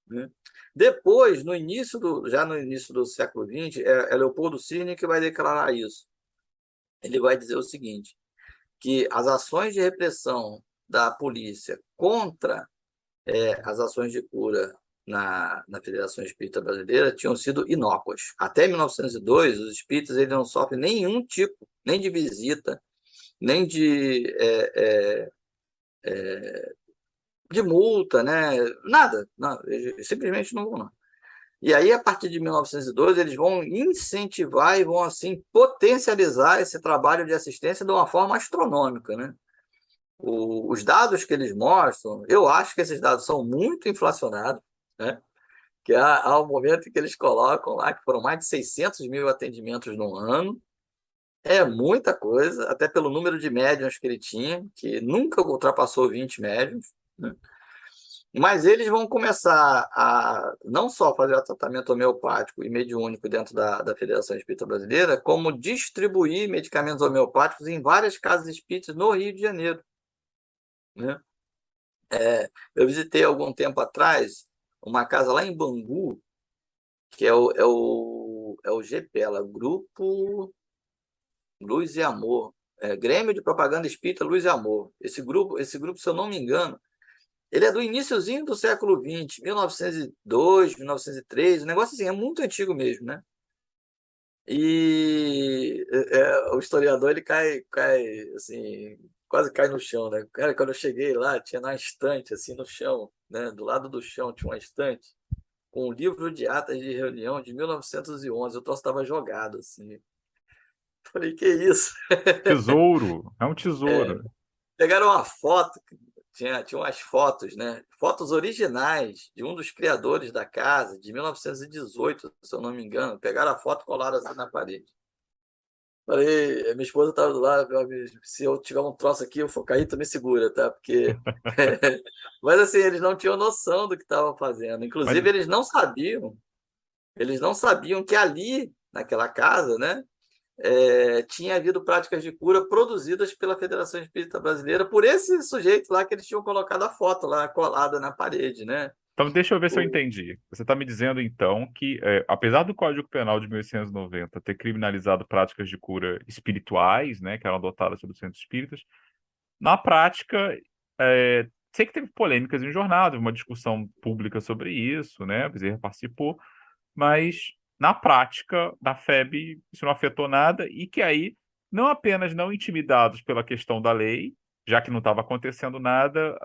né? Depois, já no início do século XX, é Leopoldo Cirne que vai declarar isso. Ele vai dizer o seguinte, que as ações de repressão da polícia contra as ações de cura na Federação Espírita Brasileira tinham sido inócuas. Até 1902, os espíritas eles não sofrem nenhum tipo, nem de visita, nem de multa, né? Nada, não, eles simplesmente não vão, não. E aí, a partir de 1912, eles vão incentivar e vão, assim, potencializar esse trabalho de assistência de uma forma astronômica, né? Os dados que eles mostram, eu acho que esses dados são muito inflacionados, né? Que há um momento em que eles colocam lá que foram mais de 600 mil atendimentos no ano. É muita coisa, até pelo número de médiuns que ele tinha, que nunca ultrapassou 20 médiuns, né? Mas eles vão começar a não só fazer o tratamento homeopático e mediúnico dentro da Federação Espírita Brasileira, como distribuir medicamentos homeopáticos em várias casas espíritas no Rio de Janeiro, né? Eu visitei algum tempo atrás uma casa lá em Bangu, que é o GPELA, Grupo Luz e Amor, Grêmio de Propaganda Espírita Luz e Amor. Esse grupo, se eu não me engano, ele é do iniciozinho do século XX, 1902, 1903, um negócio assim, é muito antigo mesmo, né? E o historiador, ele cai, assim, quase cai no chão, né? Cara, quando eu cheguei lá, tinha na estante, assim, no chão, né? Do lado do chão tinha uma estante com um livro de atas de reunião de 1911. O troço estava jogado, assim. Falei, que isso? Tesouro, é um tesouro. Pegaram uma foto, tinha umas fotos, né? Fotos originais de um dos criadores da casa, de 1918, se eu não me engano. Pegaram a foto e colaram assim na parede. Falei, minha esposa estava do lado, se eu tiver um troço aqui, eu for cair, tu me segura, tá? Porque. Mas assim, eles não tinham noção do que estavam fazendo. Mas Inclusive, eles não sabiam que ali, naquela casa, né? Tinha havido práticas de cura produzidas pela Federação Espírita Brasileira por esse sujeito lá que eles tinham colocado a foto lá colada na parede, né? então, deixa eu ver se eu O, entendi. Você está me dizendo, então, que, apesar do Código Penal de 1890 ter criminalizado práticas de cura espirituais, né, que eram adotadas pelos centros espíritas, na prática, sei que teve polêmicas em jornada, uma discussão pública sobre isso, né, o Bezerra participou, mas na prática, na FEB, isso não afetou nada, e que aí, não apenas não intimidados pela questão da lei, já que não estava acontecendo nada,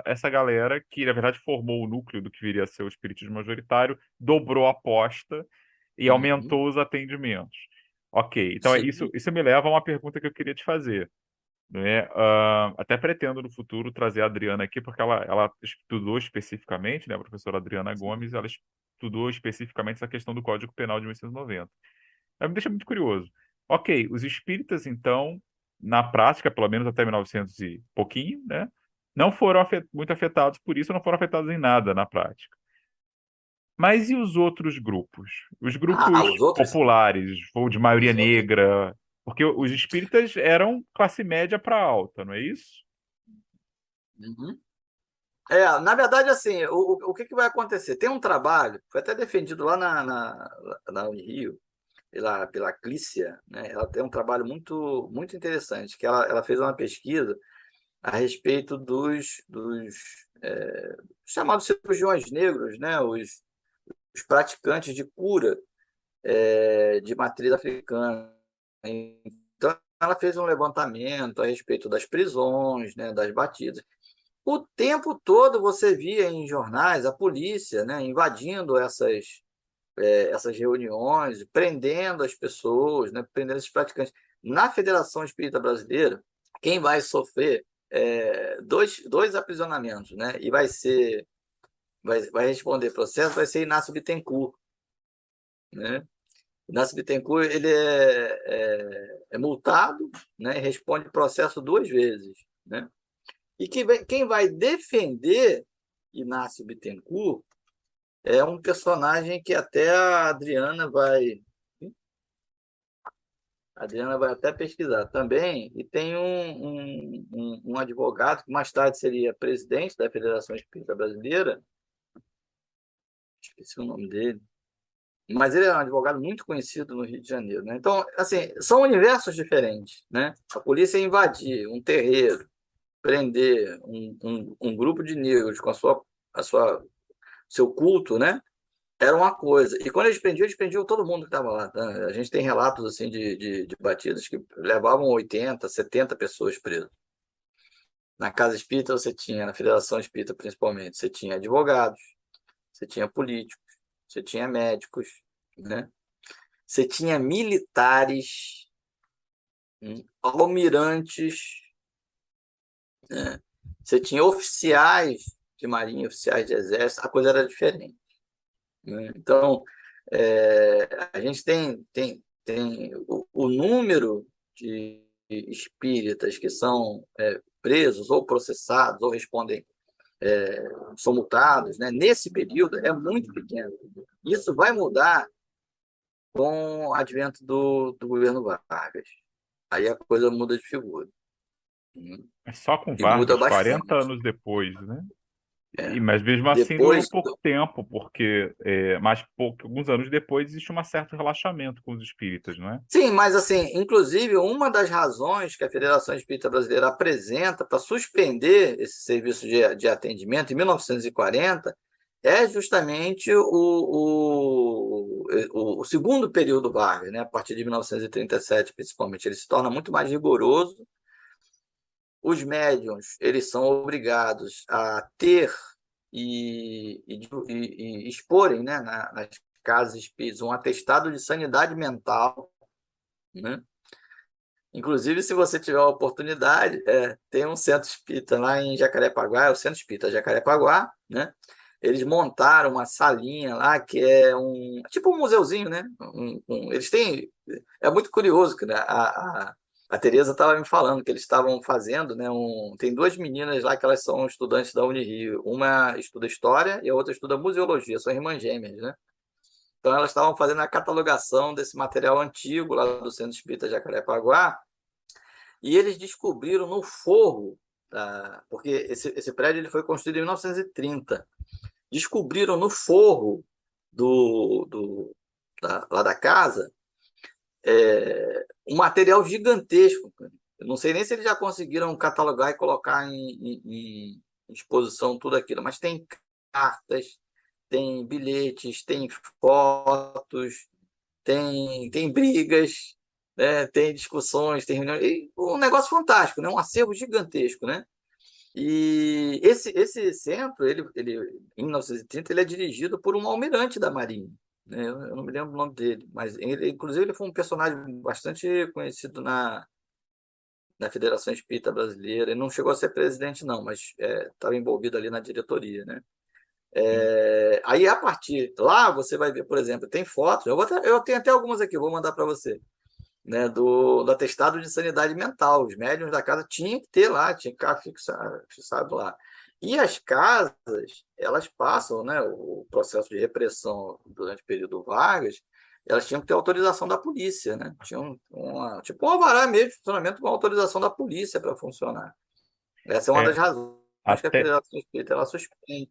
essa galera, que na verdade formou o núcleo do que viria a ser o espiritismo majoritário, dobrou a aposta e Uhum. aumentou os atendimentos. Ok, então isso, Sim. isso me leva a uma pergunta que eu queria te fazer, né? Até pretendo no futuro trazer a Adriana aqui, porque ela estudou especificamente, né, a professora Adriana Gomes, ela estudou especificamente essa questão do Código Penal de 1990. Aí me deixa muito curioso. Ok, os espíritas, então, na prática, pelo menos até 1900 e pouquinho, né, não foram muito afetados por isso, não foram afetados em nada na prática. Mas e os outros grupos? Os Ah, grupos os outros, populares, ou de maioria os outros. negra? Porque os espíritas eram classe média para alta, não é isso? Uhum. Na verdade, assim, o que vai acontecer? Tem um trabalho, foi até defendido lá na Unirio, pela Clícia, né? Ela tem um trabalho muito, muito interessante, que ela fez uma pesquisa a respeito dos chamados cirurgiões negros, né? Os praticantes de cura de matriz africana. Então, ela fez um levantamento a respeito das prisões, né? Das batidas. O tempo todo você via em jornais a polícia, né? Invadindo essas reuniões, prendendo as pessoas, né? Prendendo esses praticantes. Na Federação Espírita Brasileira, quem vai sofrer dois aprisionamentos, né? E vai responder processo, vai ser Inácio Bittencourt, né? Inácio Bittencourt, ele é multado, né? E responde processo 2 vezes, né? E quem vai defender Inácio Bittencourt é um personagem que até a Adriana vai até pesquisar também, e tem um advogado que mais tarde seria presidente da Federação Espírita Brasileira, esqueci o nome dele, mas ele é um advogado muito conhecido no Rio de Janeiro, né? Então, assim, são universos diferentes, né? A polícia invadir um terreiro, prender um grupo de negros com seu culto, né? Era uma coisa. E quando eles prendiam todo mundo que estava lá. Tá? A gente tem relatos assim de batidas que levavam 80, 70 pessoas presas. Na Casa Espírita você tinha, na Federação Espírita principalmente, você tinha advogados, você tinha políticos, você tinha médicos, né? Você tinha militares, almirantes, né? Você tinha oficiais de marinha, oficiais de exército, a coisa era diferente, né? Então, a gente tem o número de espíritas que são presos ou processados ou respondem, são multados, né? Nesse período é muito pequeno. Isso vai mudar com o advento do governo Vargas. Aí a coisa muda de figura, né? É só com E muda Vargas, 40 bastante. anos depois, né? É. Mas mesmo assim durou Depois, pouco tempo, porque alguns anos depois existe um certo relaxamento com os espíritas, não é? sim, mas assim, inclusive, uma das razões que a Federação Espírita Brasileira apresenta para suspender esse serviço de atendimento em 1940 é justamente o segundo período Vargas, né? A partir de 1937, principalmente. Ele se torna muito mais rigoroso. Os médiuns, eles são obrigados a ter e exporem, né, nas casas espíritas um atestado de sanidade mental, né? Inclusive, se você tiver a oportunidade, tem um centro espírita lá em Jacarepaguá, é o Centro Espírita Jacarepaguá, né? Eles montaram uma salinha lá que é tipo um museuzinho, né? Eles têm. É muito curioso que, né, a Tereza estava me falando que eles estavam fazendo, né? Tem duas meninas lá que elas são estudantes da Unirio. Uma estuda história e a outra estuda museologia, são irmãs gêmeas, né? Então elas estavam fazendo a catalogação desse material antigo lá do Centro Espírita Jacarepaguá, e eles descobriram no forro, porque esse prédio ele foi construído em 1930, descobriram no forro lá da casa um material gigantesco. Eu não sei nem se eles já conseguiram catalogar e colocar em exposição tudo aquilo, mas tem cartas, tem bilhetes, tem fotos, tem brigas, né? Tem discussões, tem reuniões, um negócio fantástico, né? Um acervo gigantesco, né? E esse centro, em 1930, ele é dirigido por um almirante da Marinha, né? Eu não me lembro o nome dele, mas inclusive ele foi um personagem bastante conhecido na Federação Espírita Brasileira. Ele não chegou a ser presidente, não, mas estava envolvido ali na diretoria, né? Sim. Aí, a partir lá, você vai ver, por exemplo, tem fotos, eu tenho até algumas aqui, vou mandar para você, né, do atestado de sanidade mental. Os médiuns da casa tinham que ter lá, tinha que ficar fixado lá. E as casas, elas passam, né, o processo de repressão durante o período Vargas, elas tinham que ter autorização da polícia, né? Tinham tipo um alvará mesmo de funcionamento com autorização da polícia para funcionar. Essa é uma É, das razões que a até Federação Espírita ela suspende.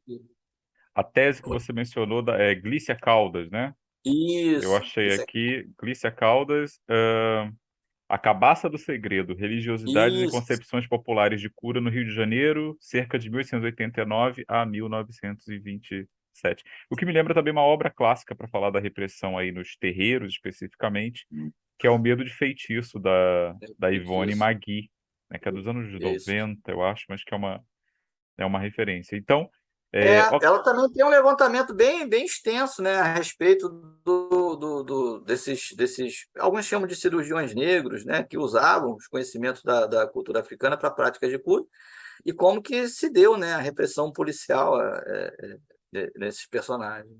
a tese que você mencionou é Glícia Caldas, né? Eu Isso, achei isso, aqui, Glícia Caldas, A Cabaça do Segredo, Religiosidades e isso. Concepções Populares de Cura no Rio de Janeiro, cerca de 1889 a 1927. O que me lembra também uma obra clássica para falar da repressão aí nos terreiros, especificamente, que é O Medo de Feitiço, da Ivone Isso, Magui, né, que é dos anos isso. 90, eu acho, mas que é uma referência. Então, É, ó, ela também tem um levantamento bem extenso, né, a respeito desses, alguns chamam de cirurgiões negros, né, que usavam os conhecimentos da cultura africana para práticas de cura, e como que se deu, né, a repressão policial nesses personagens.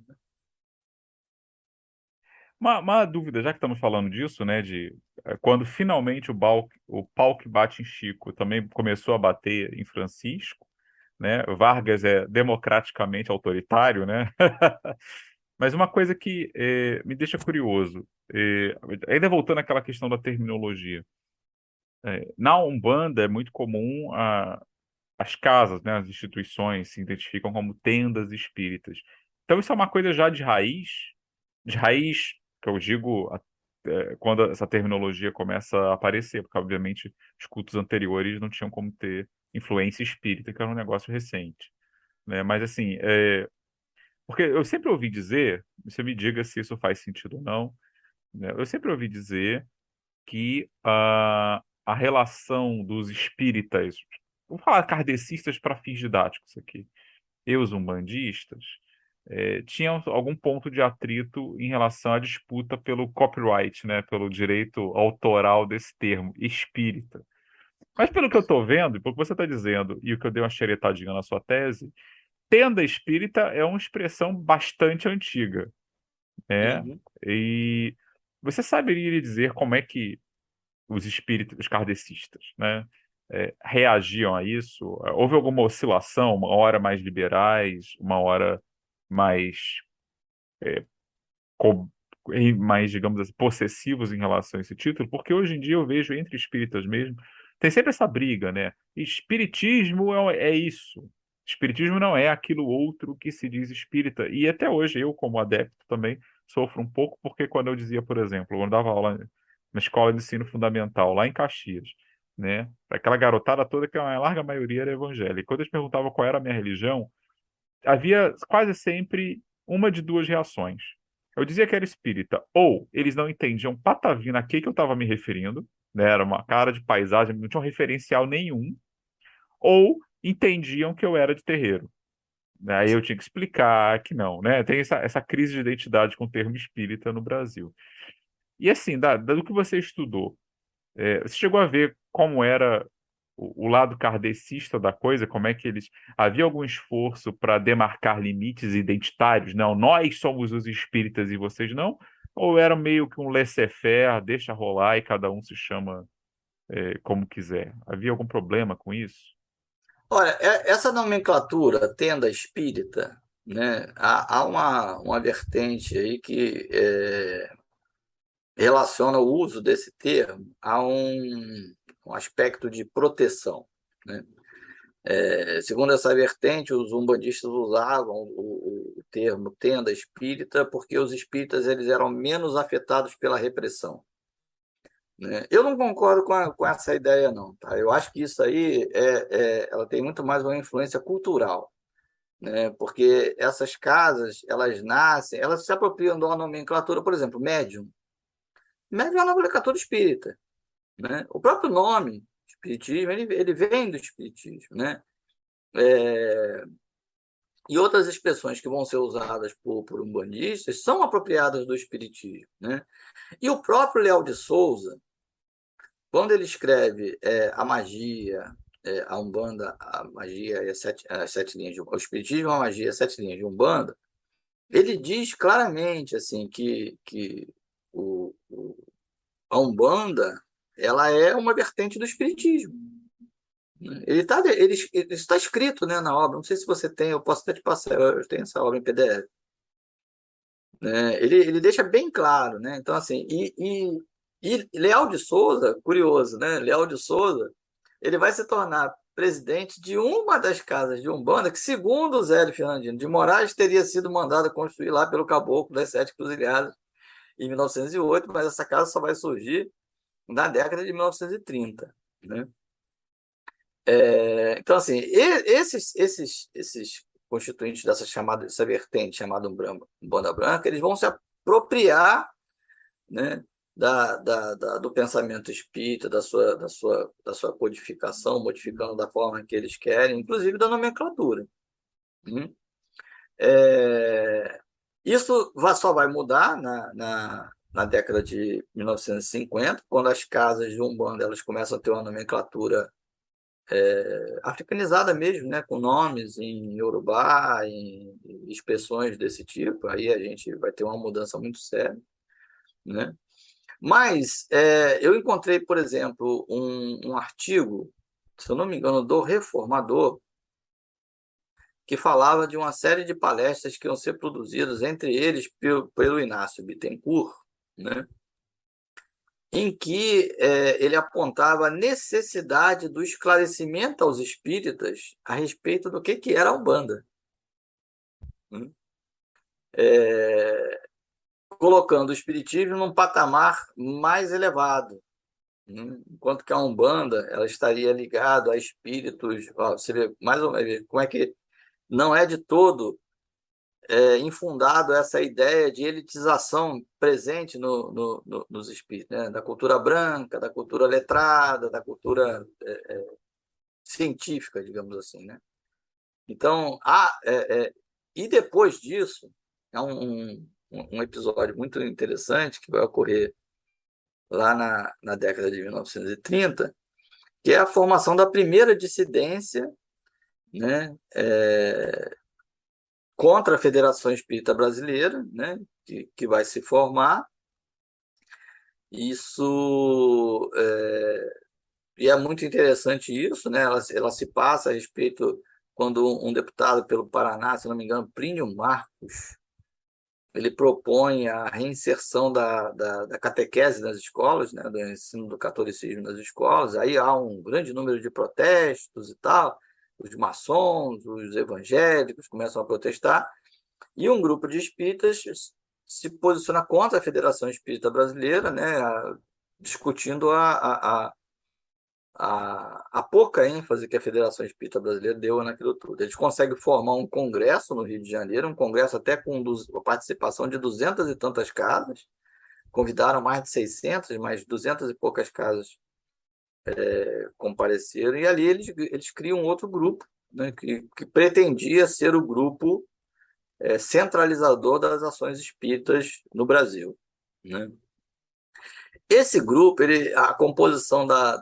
uma dúvida, já que estamos falando disso, né, de quando finalmente o pau que bate em Chico também começou a bater em Francisco, né? Vargas é democraticamente autoritário, né? Mas uma coisa que me deixa curioso, ainda voltando àquela questão da terminologia, na Umbanda é muito comum as casas, né, as instituições se identificam como tendas espíritas. Então isso é uma coisa já de raiz, que eu digo quando essa terminologia começa a aparecer, porque obviamente os cultos anteriores não tinham como ter influência espírita, que era um negócio recente, né? Mas assim, porque eu sempre ouvi dizer, você me diga se isso faz sentido ou não, né? Eu sempre ouvi dizer que a relação dos espíritas, vou falar kardecistas para fins didáticos aqui, e os umbandistas, tinham algum ponto de atrito em relação à disputa pelo copyright, né, pelo direito autoral desse termo, espírita. Mas pelo que eu estou vendo, e pelo que você está dizendo, e o que eu dei uma xeretadinha na sua tese, tenda espírita é uma expressão bastante antiga, né? Uhum. E você saberia dizer como é que os espíritos, os kardecistas, né, reagiam a isso? Houve alguma oscilação, uma hora mais liberais, uma hora mais, co- mais, digamos assim, possessivos em relação a esse título? Porque hoje em dia eu vejo entre espíritas mesmo, tem sempre essa briga, né? Espiritismo é isso. Espiritismo não é aquilo outro que se diz espírita. E até hoje eu, como adepto, também sofro um pouco, porque quando eu dizia, por exemplo, eu dava aula na escola de ensino fundamental, lá em Caxias, né? Aquela garotada toda que a larga maioria era evangélica. Quando eles perguntavam qual era a minha religião, havia quase sempre uma de duas reações. Eu dizia que era espírita, ou eles não entendiam patavina a que eu estava me referindo, né? Era uma cara de paisagem, não tinha um referencial nenhum, ou entendiam que eu era de terreiro. Aí eu tinha que explicar que não, né? Tem essa crise de identidade com o termo espírita no Brasil. E assim, do que você estudou, você chegou a ver como era o lado kardecista da coisa, como é que eles. Havia algum esforço para demarcar limites identitários? Não, nós somos os espíritas e vocês não? Ou era meio que um laissez-faire, deixa rolar e cada um se chama como quiser? Havia algum problema com isso? Olha, essa nomenclatura tenda espírita, né, há uma vertente aí que relaciona o uso desse termo a um aspecto de proteção, né? Segundo essa vertente, os umbandistas usavam o termo tenda espírita porque os espíritas eles eram menos afetados pela repressão, né? Eu não concordo com essa ideia, não, tá? Eu acho que isso aí ela tem muito mais uma influência cultural, né? Porque essas casas, elas nascem, elas se apropriam de uma nomenclatura, por exemplo, médium. Médium é uma nomenclatura espírita, né? O próprio nome, espiritismo, ele vem do espiritismo, né? É, e outras expressões que vão ser usadas por umbandistas são apropriadas do espiritismo, né? E o próprio Léo de Souza, quando ele escreve a magia, a Umbanda, a magia e as sete linhas de o espiritismo, a magia, as sete linhas de Umbanda, ele diz claramente assim que a Umbanda ela é uma vertente do espiritismo, Isso está escrito, né, na obra. Não sei se você tem, eu posso até te passar, eu tenho essa obra em PDF. Né? Ele deixa bem claro, né? Então, assim, e Leal de Souza, curioso, né? Leal de Souza, ele vai se tornar presidente de uma das casas de Umbanda que, segundo o Zélio Fernandino de Moraes, teria sido mandada construir lá pelo Caboclo das Sete Cruzilhadas em 1908, mas essa casa só vai surgir na década de 1930, né? Então, assim, esses constituintes dessa vertente chamada Umbanda Branca, eles vão se apropriar, né, do pensamento espírita, da sua codificação, modificando da forma que eles querem, inclusive da nomenclatura. Né? Isso só vai mudar na década de 1950, quando as casas de Umbanda elas começam a ter uma nomenclatura africanizada mesmo, né, com nomes em Yorubá, em expressões desse tipo. Aí a gente vai ter uma mudança muito séria, né? Mas eu encontrei, por exemplo, um artigo, se eu não me engano, do Reformador, que falava de uma série de palestras que iam ser produzidas, entre eles pelo Inácio Bittencourt, né? Em que ele apontava a necessidade do esclarecimento aos espíritas a respeito do que era a Umbanda, né? Colocando o espiritismo num patamar mais elevado, né? Enquanto que a Umbanda ela estaria ligada a espíritos. Ó, você vê mais ou menos como é que não é de todo infundado essa ideia de elitização presente nos espíritos, né? Da cultura branca, da cultura letrada, da cultura científica, digamos assim, né? Então, e depois disso, é um episódio muito interessante que vai ocorrer lá na década de 1930, que é a formação da primeira dissidência, né, contra a Federação Espírita Brasileira, né, que vai se formar. Isso e é muito interessante isso, né? Ela se passa a respeito quando um deputado pelo Paraná, se não me engano, Plínio Marcos, ele propõe a reinserção da catequese nas escolas, né, do ensino do catolicismo nas escolas. Aí há um grande número de protestos e tal, os maçons, os evangélicos começam a protestar, e um grupo de espíritas se posiciona contra a Federação Espírita Brasileira, né, discutindo a pouca ênfase que a Federação Espírita Brasileira deu naquilo tudo. Eles conseguem formar um congresso no Rio de Janeiro, um congresso até com a participação de 200 e tantas casas, convidaram mais de 600, mais 200 e poucas casas compareceram, e ali eles criam outro grupo, né, que pretendia ser o grupo centralizador das ações espíritas no Brasil, né? Esse grupo, a composição da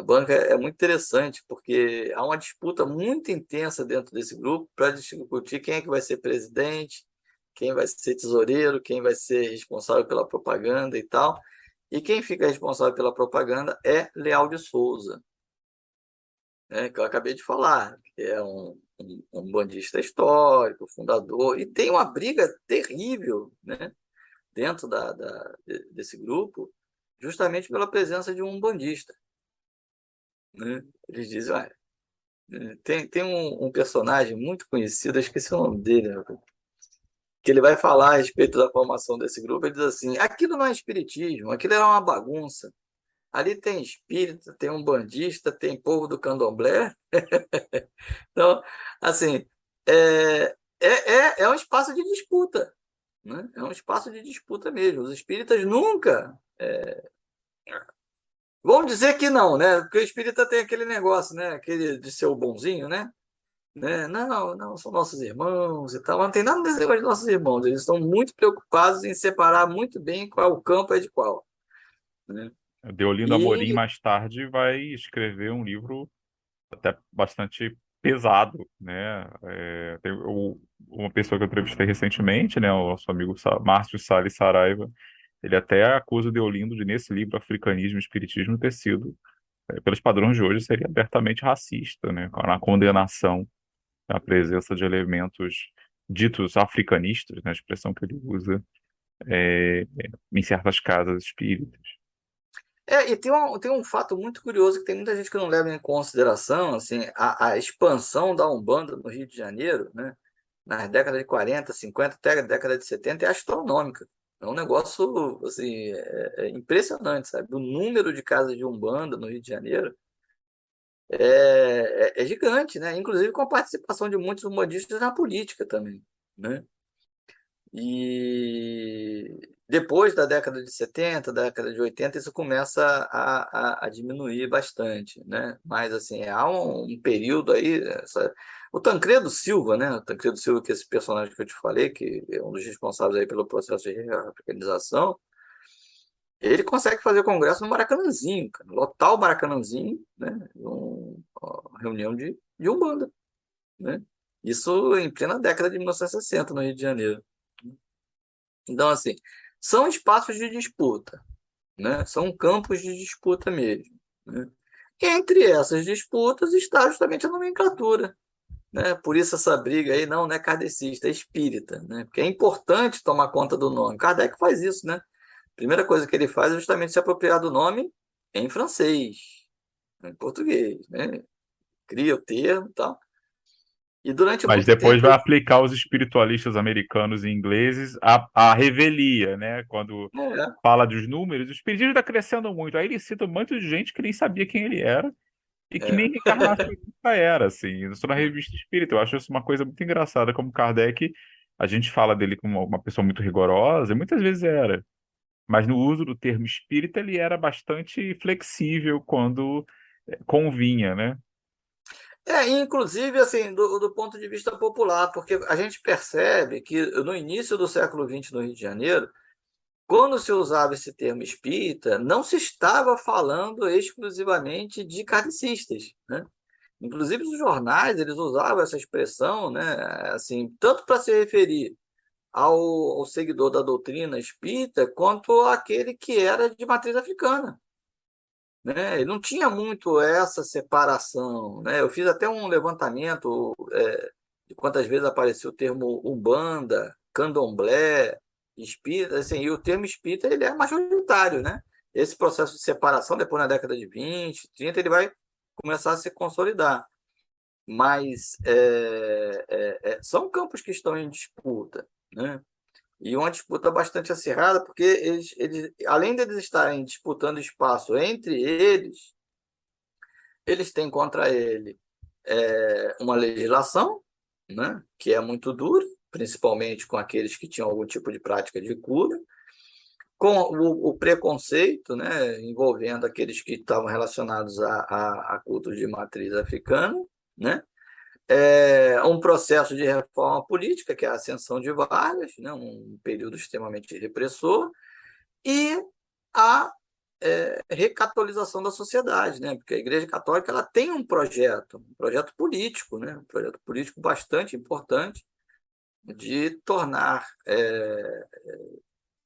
banca é muito interessante, porque há uma disputa muito intensa dentro desse grupo para discutir quem é que vai ser presidente, quem vai ser tesoureiro, quem vai ser responsável pela propaganda e tal. E quem fica responsável pela propaganda é Leal de Souza, né, que eu acabei de falar, que é um bandista histórico, fundador, e tem uma briga terrível, né, dentro desse grupo, justamente pela presença de um bandista, né? Eles dizem, olha, tem um personagem muito conhecido, eu esqueci o nome dele, né, que ele vai falar a respeito da formação desse grupo. Ele diz assim: aquilo não é espiritismo, aquilo era uma bagunça. Ali tem espírita, tem um bandista, tem povo do candomblé. Então, assim, é um espaço de disputa, né? É um espaço de disputa mesmo. Os espíritas nunca vão dizer que não, né? Porque o espírita tem aquele negócio, né? Aquele de ser o bonzinho, né? Não, não, são nossos irmãos e tal. Mas não tem nada desse negócio de nossos irmãos. Eles estão muito preocupados em separar muito bem qual campo é de qual, né? Deolindo Amorim, E mais tarde, vai escrever um livro até bastante pesado, né? Uma pessoa que eu entrevistei recentemente, né? O nosso amigo Márcio Salles Saraiva, ele até acusa o Deolindo de, nesse livro, Africanismo e Espiritismo, ter sido pelos padrões de hoje, seria abertamente racista, né? Na condenação à presença de elementos ditos africanistas, né? A expressão que ele usa, em certas casas espíritas. E tem um fato muito curioso que tem muita gente que não leva em consideração, assim, a expansão da Umbanda no Rio de Janeiro, né, nas décadas de 40, 50, até a década de 70, é astronômica. É um negócio, assim, impressionante, sabe? O número de casas de Umbanda no Rio de Janeiro é gigante, né? Inclusive com a participação de muitos umbandistas na política também, né? E depois da década de 70, da década de 80, isso começa a diminuir bastante, né? Mas, assim, há um período aí... O Tancredo Silva, né? O Tancredo Silva, que é esse personagem que eu te falei, que é um dos responsáveis aí pelo processo de africanização, ele consegue fazer congresso no Maracanãzinho, cara, lotar o Maracanãzinho, né? Uma reunião de Umbanda, né? Isso em plena década de 1960, no Rio de Janeiro. Então, assim, são espaços de disputa, né? São campos de disputa mesmo, né? Entre essas disputas está justamente a nomenclatura, né? Por isso essa briga aí não é kardecista, é espírita, né? Porque é importante tomar conta do nome. Kardec faz isso, né? A primeira coisa que ele faz é justamente se apropriar do nome em francês, em português, né? Cria o termo e tal. E durante Mas muito depois tempo vai aplicar os espiritualistas americanos e ingleses à revelia, né? Quando é, fala dos números, o espiritismo está crescendo muito. Aí ele cita um monte de gente que nem sabia quem ele era e que nem é, reencarnacionista era, assim. Isso na revista espírita. Eu acho isso uma coisa muito engraçada, como Kardec, a gente fala dele como uma pessoa muito rigorosa, e muitas vezes era. Mas no uso do termo espírita, ele era bastante flexível quando convinha, né? inclusive, assim, do ponto de vista popular, porque a gente percebe que no início do século XX no Rio de Janeiro, quando se usava esse termo espírita, não se estava falando exclusivamente de kardecistas, né? Inclusive os jornais, eles usavam essa expressão, né, assim, tanto para se referir ao seguidor da doutrina espírita, quanto àquele que era de matriz africana, né? E não tinha muito essa separação, né? Eu fiz até um levantamento de quantas vezes apareceu o termo umbanda, candomblé, espírita, assim, e o termo espírita ele é majoritário, né? Esse processo de separação, depois na década de 20, 30, ele vai começar a se consolidar. Mas são campos que estão em disputa, né? E uma disputa bastante acirrada, porque além deles estarem disputando espaço entre eles, eles têm contra ele uma legislação, né, que é muito dura, principalmente com aqueles que tinham algum tipo de prática de cura, com o preconceito, né, envolvendo aqueles que estavam relacionados a cultos de matriz africana, né, um processo de reforma política, que é a ascensão de Vargas, né, um período extremamente repressor, e a recatolização da sociedade, né? Porque a Igreja Católica ela tem um projeto político, né? Um projeto político bastante importante de tornar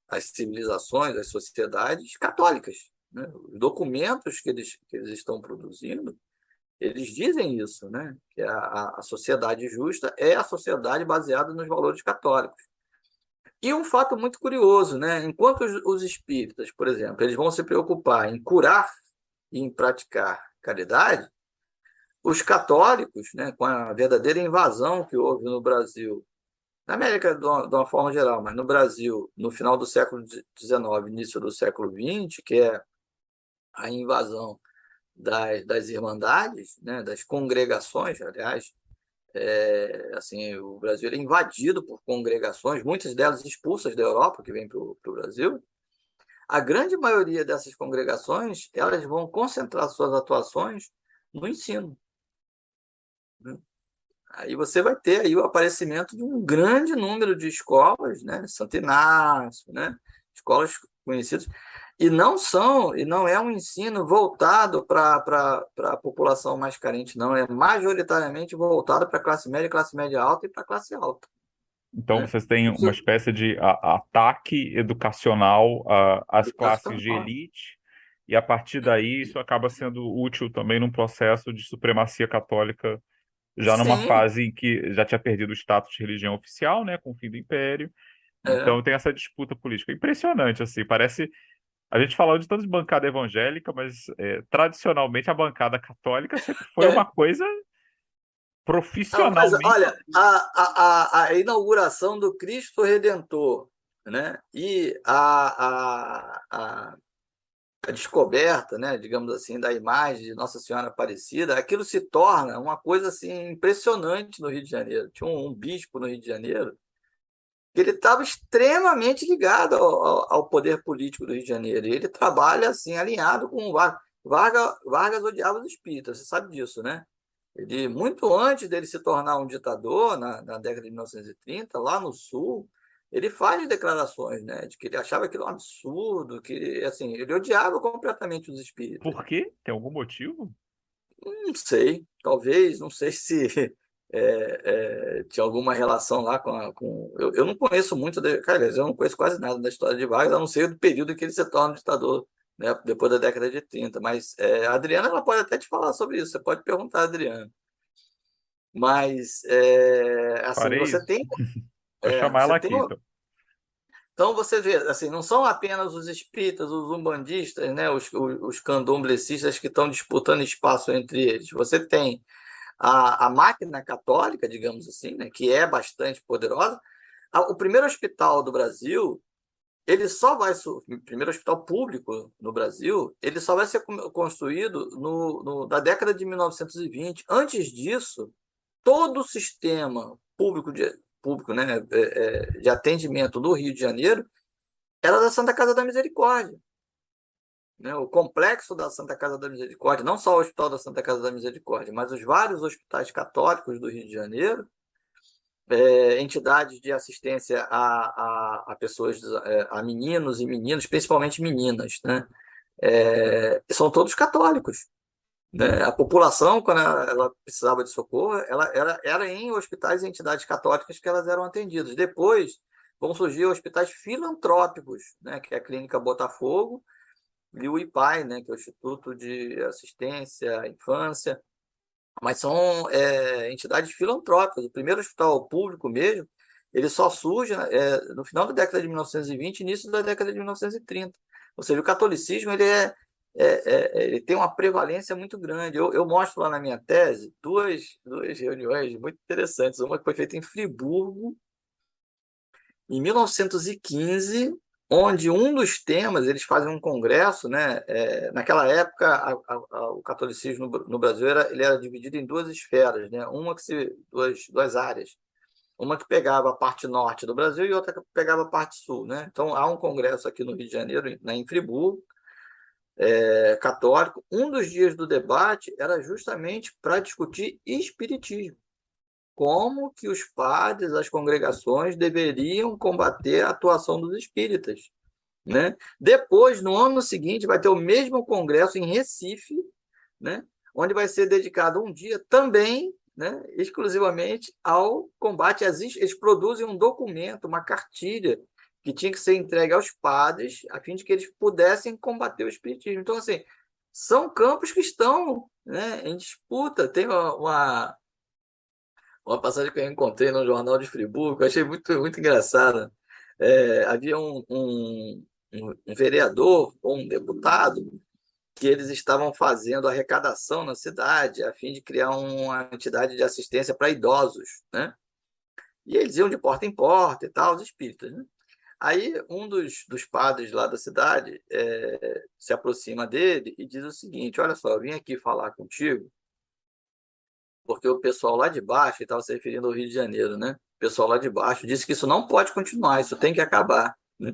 as civilizações, as sociedades católicas, né? Os documentos que eles estão produzindo, eles dizem isso, né? Que a sociedade justa é a sociedade baseada nos valores católicos. E um fato muito curioso, né? Enquanto os espíritas, por exemplo, eles vão se preocupar em curar e em praticar caridade, os católicos, né, com a verdadeira invasão que houve no Brasil, na América de uma forma geral, mas no Brasil, no final do século XIX, início do século XX, que é a invasão das irmandades, né, das congregações, aliás, assim, o Brasil é invadido por congregações, muitas delas expulsas da Europa, que vêm para o Brasil. A grande maioria dessas congregações, elas vão concentrar suas atuações no ensino, né? Aí você vai ter aí o aparecimento de um grande número de escolas, né? Santo Inácio, né? Escolas conhecidas, e não é um ensino voltado para a população mais carente, não, é majoritariamente voltado para a classe média alta e para a classe alta, Então né? vocês têm uma Isso, espécie de ataque educacional às classes de educacional. elite e a partir daí isso acaba sendo útil também num processo de supremacia católica, já numa Sim, fase em que já tinha perdido o status de religião oficial, né, com o fim do Império. é. Então tem essa disputa política. Impressionante, assim, parece. A gente falou de tanto de bancada evangélica, mas tradicionalmente a bancada católica sempre foi uma coisa Não, mas profissionalmente. olha, a inauguração do Cristo Redentor, né? E a descoberta, né, digamos assim, da imagem de Nossa Senhora Aparecida, aquilo se torna uma coisa assim impressionante no Rio de Janeiro. Tinha um bispo no Rio de Janeiro que ele estava extremamente ligado ao poder político do Rio de Janeiro. E ele trabalha assim alinhado com o Vargas. Vargas odiava os espíritas, você sabe disso, né? Ele, muito antes dele se tornar um ditador, na década de 1930, lá no Sul, ele faz declarações, né, de que ele achava aquilo um absurdo, que assim, ele odiava completamente os espíritas. Por quê? Tem algum motivo? Não sei, talvez, não sei se tinha alguma relação lá eu não conheço muito, cara, eu não conheço quase nada da história de Vargas, a não ser do período que ele se torna ditador, né, depois da década de 30. Mas a Adriana ela pode até te falar sobre isso, você pode perguntar a Adriana. Mas, assim, Farei isso. Vou chamar você ela tem. aqui, então. Então, você vê, assim, não são apenas os espíritas, os umbandistas, né, os candomblecistas que estão disputando espaço entre eles. Você tem a máquina católica, digamos assim, né, que é bastante poderosa. O primeiro hospital do Brasil, ele só vai o primeiro hospital público no Brasil, ele só vai ser construído na década de 1920. Antes disso, todo o sistema público, né, de atendimento do Rio de Janeiro era da Santa Casa da Misericórdia, né? O complexo da Santa Casa da Misericórdia, não só o Hospital da Santa Casa da Misericórdia, mas os vários hospitais católicos do Rio de Janeiro, entidades de assistência a pessoas, a meninos e meninas, principalmente meninas, né? São todos católicos. Né? A população, quando ela precisava de socorro, ela era em hospitais e entidades católicas que elas eram atendidas. Depois vão surgir hospitais filantrópicos, né? Que é a Clínica Botafogo e o IPAI, né? Que é o Instituto de Assistência à Infância, mas são entidades filantrópicas. O primeiro hospital público mesmo, ele só surge no final da década de 1920 e início da década de 1930. Ou seja, o catolicismo ele tem uma prevalência muito grande. Eu mostro lá na minha tese duas reuniões muito interessantes. Uma que foi feita em Friburgo, em 1915, onde um dos temas, eles fazem um congresso, né? Naquela época, o catolicismo no Brasil ele era dividido em duas esferas, né? Duas áreas. Uma que pegava a parte norte do Brasil e outra que pegava a parte sul, né? Então, há um congresso aqui no Rio de Janeiro, em Friburgo, católico. Um dos dias do debate era justamente para discutir espiritismo, como que os padres, as congregações deveriam combater a atuação dos espíritas, né? Depois, no ano seguinte, vai ter o mesmo congresso em Recife, né? Onde vai ser dedicado um dia também, né? Exclusivamente ao combate. Eles produzem um documento, uma cartilha que tinha que ser entregue aos padres a fim de que eles pudessem combater o espiritismo. Então, assim, são campos que estão, né, em disputa. Tem uma passagem que eu encontrei no Jornal de Friburgo, que eu achei muito, muito engraçada. Havia um vereador ou um deputado que eles estavam fazendo arrecadação na cidade a fim de criar uma entidade de assistência para idosos, né? E eles iam de porta em porta e tal, os espíritas, né? Aí um dos padres lá da cidade se aproxima dele e diz o seguinte: olha só, eu vim aqui falar contigo porque o pessoal lá de baixo, ele estava se referindo ao Rio de Janeiro, né? O pessoal lá de baixo disse que isso não pode continuar, isso tem que acabar, né?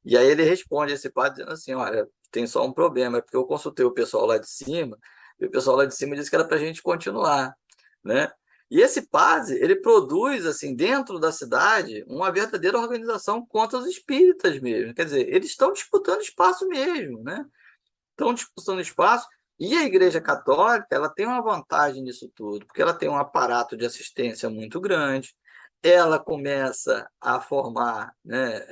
E aí ele responde a esse padre dizendo assim: olha, tem só um problema, é porque eu consultei o pessoal lá de cima, e o pessoal lá de cima disse que era para a gente continuar, né? E esse padre, ele produz, assim, dentro da cidade, uma verdadeira organização contra os espíritas mesmo. Quer dizer, eles estão disputando espaço mesmo, né? Estão disputando espaço. E a Igreja Católica, ela tem uma vantagem nisso tudo, porque ela tem um aparato de assistência muito grande, ela começa a formar, né,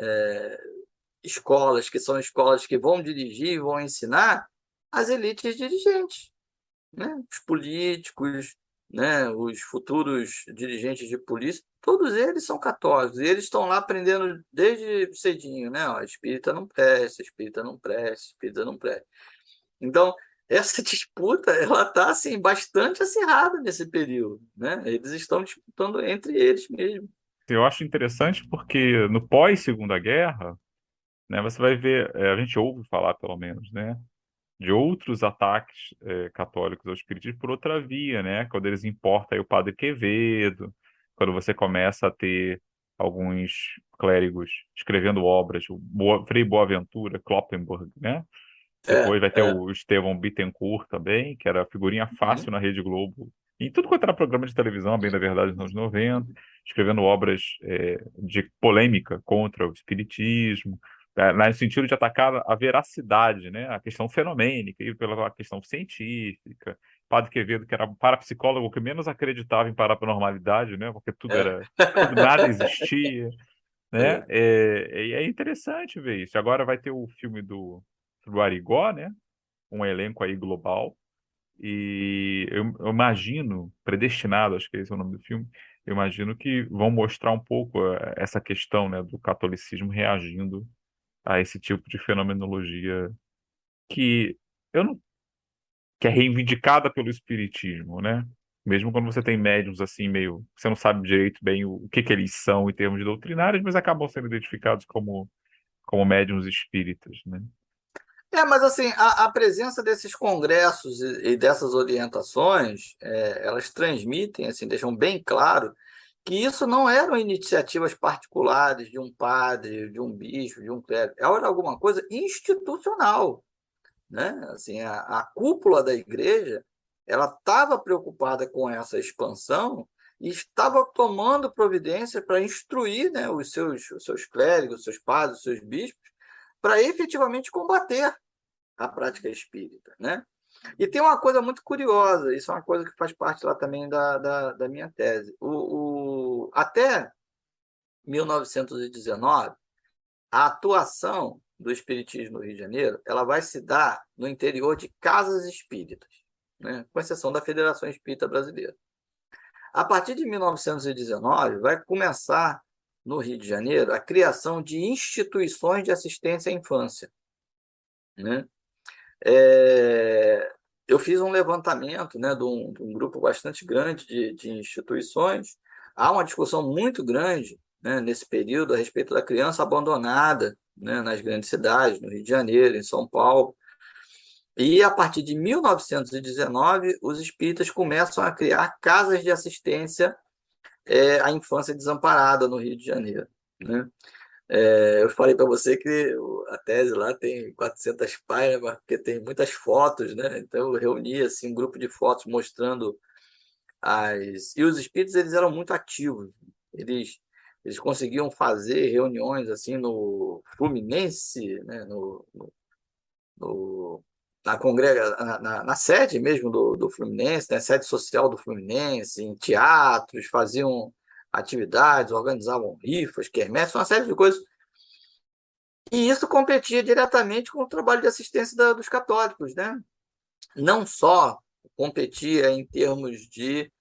escolas, que são escolas que vão dirigir e vão ensinar as elites dirigentes, né? Os políticos, né? Os futuros dirigentes de polícia, todos eles são católicos, e eles estão lá aprendendo desde cedinho, né? Ó, espírita não presta, espírita não presta, espírita não presta. Então, essa disputa, ela está assim, bastante acirrada nesse período, né? Eles estão disputando entre eles mesmo. Eu acho interessante porque no pós-Segunda Guerra, né, você vai ver, a gente ouve falar pelo menos, né, de outros ataques católicos ao espiritismo por outra via, né, quando eles importam aí o Padre Quevedo, quando você começa a ter alguns clérigos escrevendo obras, o Frei Boaventura, Kloppenburg, né, É, depois vai ter é. o Estevão Bittencourt também, que era figurinha fácil Uhum. na Rede Globo. Em tudo quanto era programa de televisão, bem da verdade, nos anos 90, escrevendo obras de polêmica contra o espiritismo, no sentido de atacar a veracidade, né? A questão fenomênica, e pela questão científica. Padre Quevedo, que era um parapsicólogo que menos acreditava em paranormalidade, né? Porque É. nada existia, né? É. E é interessante ver isso. Agora vai ter o filme do Arigó, né? Um elenco aí global. E eu imagino, predestinado, acho que esse é o nome do filme, eu imagino que vão mostrar um pouco essa questão, né, do catolicismo reagindo a esse tipo de fenomenologia que eu não, que é reivindicada pelo espiritismo, né? Mesmo quando você tem médiums assim, meio, você não sabe direito bem o que que eles são em termos doutrinários, mas acabam sendo identificados como médiums espíritas, né? Mas assim, a presença desses congressos e dessas orientações, elas transmitem, assim, deixam bem claro que isso não eram iniciativas particulares de um padre, de um bispo, de um clérigo, era alguma coisa institucional, né? Assim, a cúpula da igreja, ela estava preocupada com essa expansão e estava tomando providência para instruir, né, os seus clérigos, os seus padres, os seus bispos, para efetivamente combater a prática espírita, né? E tem uma coisa muito curiosa, isso é uma coisa que faz parte lá também da minha tese. Até 1919, a atuação do espiritismo no Rio de Janeiro, ela vai se dar no interior de casas espíritas, né? Com exceção da Federação Espírita Brasileira. A partir de 1919, vai começar no Rio de Janeiro a criação de instituições de assistência à infância, né? É, eu fiz um levantamento, né, de um grupo bastante grande de instituições. Há uma discussão muito grande, né, nesse período a respeito da criança abandonada, né, nas grandes cidades, no Rio de Janeiro, em São Paulo. E a partir de 1919, os espíritas começam a criar casas de assistência à infância desamparada no Rio de Janeiro, né? Eu falei para você que a tese lá tem 400 páginas, porque tem muitas fotos, né? Então eu reuni assim, um grupo de fotos mostrando as. E os espíritos eles eram muito ativos. Eles, eles conseguiam fazer reuniões assim no Fluminense, né? No, na sede mesmo do Fluminense, né? Sede social do Fluminense, em teatros, faziam atividades, organizavam rifas, quermesses, uma série de coisas. E isso competia diretamente com o trabalho de assistência dos católicos, né? Não só competia em termos de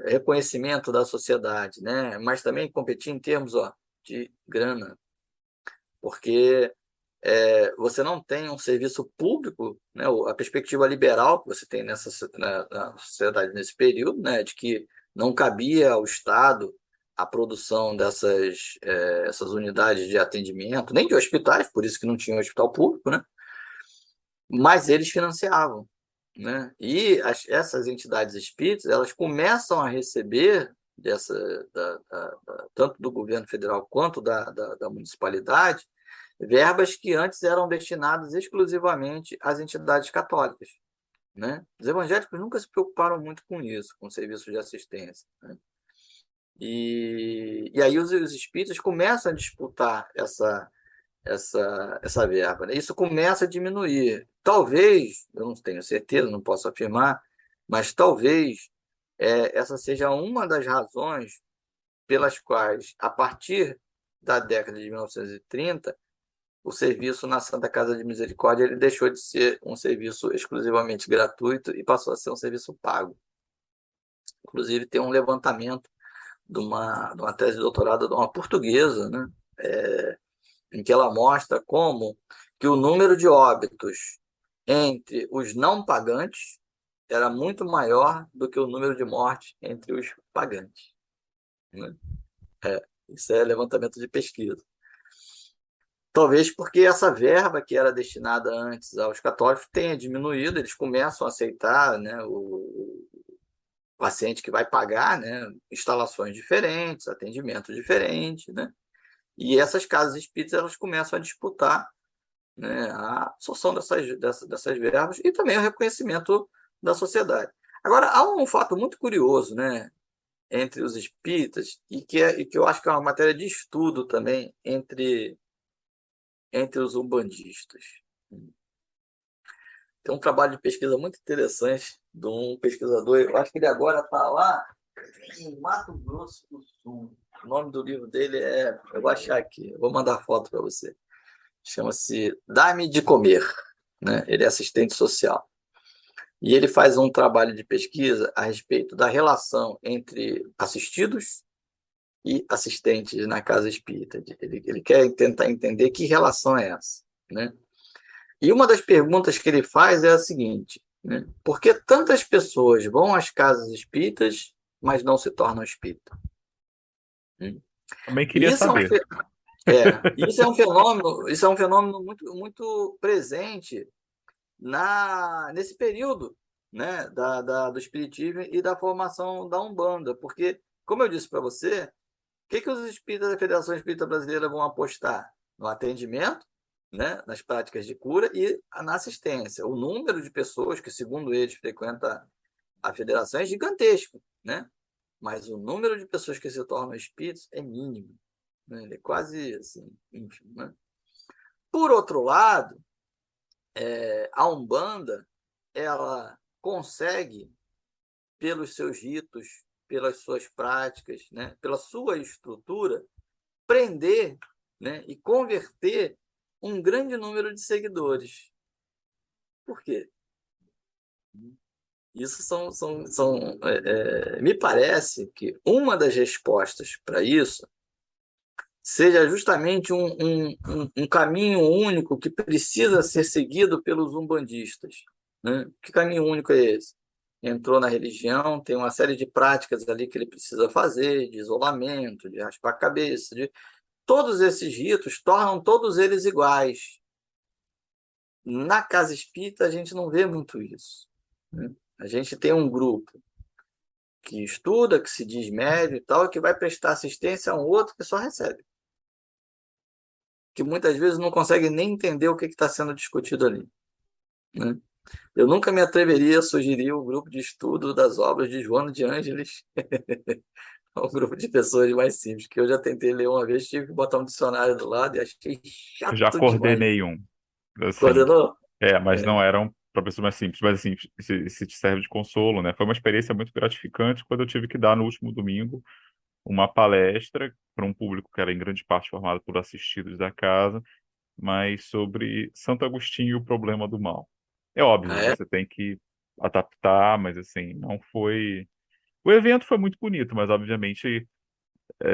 reconhecimento da sociedade, né? Mas também competia em termos, ó, de grana, porque você não tem um serviço público, né? A perspectiva liberal que você tem na sociedade nesse período, né? De que não cabia ao Estado a produção essas unidades de atendimento, nem de hospitais, por isso que não tinha hospital público, né? Mas eles financiavam, né? E essas entidades espíritas, elas começam a receber tanto do governo federal quanto da municipalidade, verbas que antes eram destinadas exclusivamente às entidades católicas, né? Os evangélicos nunca se preocuparam muito com isso, com serviços de assistência, né? E aí os espíritas começam a disputar essa verba, né? Isso começa a diminuir. Talvez, eu não tenho certeza, não posso afirmar, mas talvez essa seja uma das razões pelas quais, a partir da década de 1930, o serviço na Santa Casa de Misericórdia ele deixou de ser um serviço exclusivamente gratuito e passou a ser um serviço pago. Inclusive, tem um levantamento de uma tese de doutorado de uma portuguesa, né? Em que ela mostra como que o número de óbitos entre os não pagantes era muito maior do que o número de mortes entre os pagantes, né? Isso é levantamento de pesquisa. Talvez porque essa verba que era destinada antes aos católicos tenha diminuído, eles começam a aceitar, né, o paciente que vai pagar, né, instalações diferentes, atendimento diferente, né? E essas casas espíritas elas começam a disputar, né, a absorção dessas verbas e também o reconhecimento da sociedade. Agora, há um fato muito curioso, né, entre os espíritas e que eu acho que é uma matéria de estudo também entre os umbandistas. Tem um trabalho de pesquisa muito interessante de um pesquisador, eu acho que ele agora está lá em Mato Grosso do Sul. O nome do livro dele eu vou achar aqui, eu vou mandar foto para você. Chama-se Dá-me de Comer, né? Ele é assistente social. E ele faz um trabalho de pesquisa a respeito da relação entre assistidos e assistentes na casa espírita. Ele quer tentar entender que relação é essa, né? E uma das perguntas que ele faz é a seguinte, né? Por que tantas pessoas vão às casas espíritas, mas não se tornam espíritas? Também E queria saber. isso é um fenômeno muito, muito presente nesse período, né, do espiritismo e da formação da Umbanda, porque, como eu disse para você, o que os espíritas da Federação Espírita Brasileira vão apostar? No atendimento, né, nas práticas de cura e na assistência. O número de pessoas que, segundo eles, frequenta a federação é gigantesco, né? Mas o número de pessoas que se tornam espíritos é mínimo, né? Ele é quase assim, ínfimo, né? Por outro lado, a Umbanda ela consegue, pelos seus ritos, pelas suas práticas, né, pela sua estrutura, prender, né, e converter um grande número de seguidores. Por quê? Isso me parece que uma das respostas para isso seja justamente um caminho único que precisa ser seguido pelos umbandistas, né? Que caminho único é esse? Entrou na religião, tem uma série de práticas ali que ele precisa fazer, de isolamento, de raspar a cabeça, todos esses ritos tornam todos eles iguais. Na casa espírita, a gente não vê muito isso, né? A gente tem um grupo que estuda, que se diz médio e tal, que vai prestar assistência a um outro que só recebe, que muitas vezes não consegue nem entender o que está sendo discutido ali, né? Eu nunca me atreveria a sugerir o grupo de estudo das obras de Joana de Ângeles ao grupo de pessoas mais simples, que eu já tentei ler uma vez, tive que botar um dicionário do lado e achei Eu já chato demais. coordenei um, assim. Coordenou? Mas É. não eram para pessoas mais simples, mas assim, se te serve de consolo, né? Foi uma experiência muito gratificante quando eu tive que dar no último domingo uma palestra para um público que era em grande parte formado por assistidos da casa, mas sobre Santo Agostinho e o problema do mal. É óbvio, Ah, é? você tem que adaptar, mas assim, não foi. O evento foi muito bonito, mas obviamente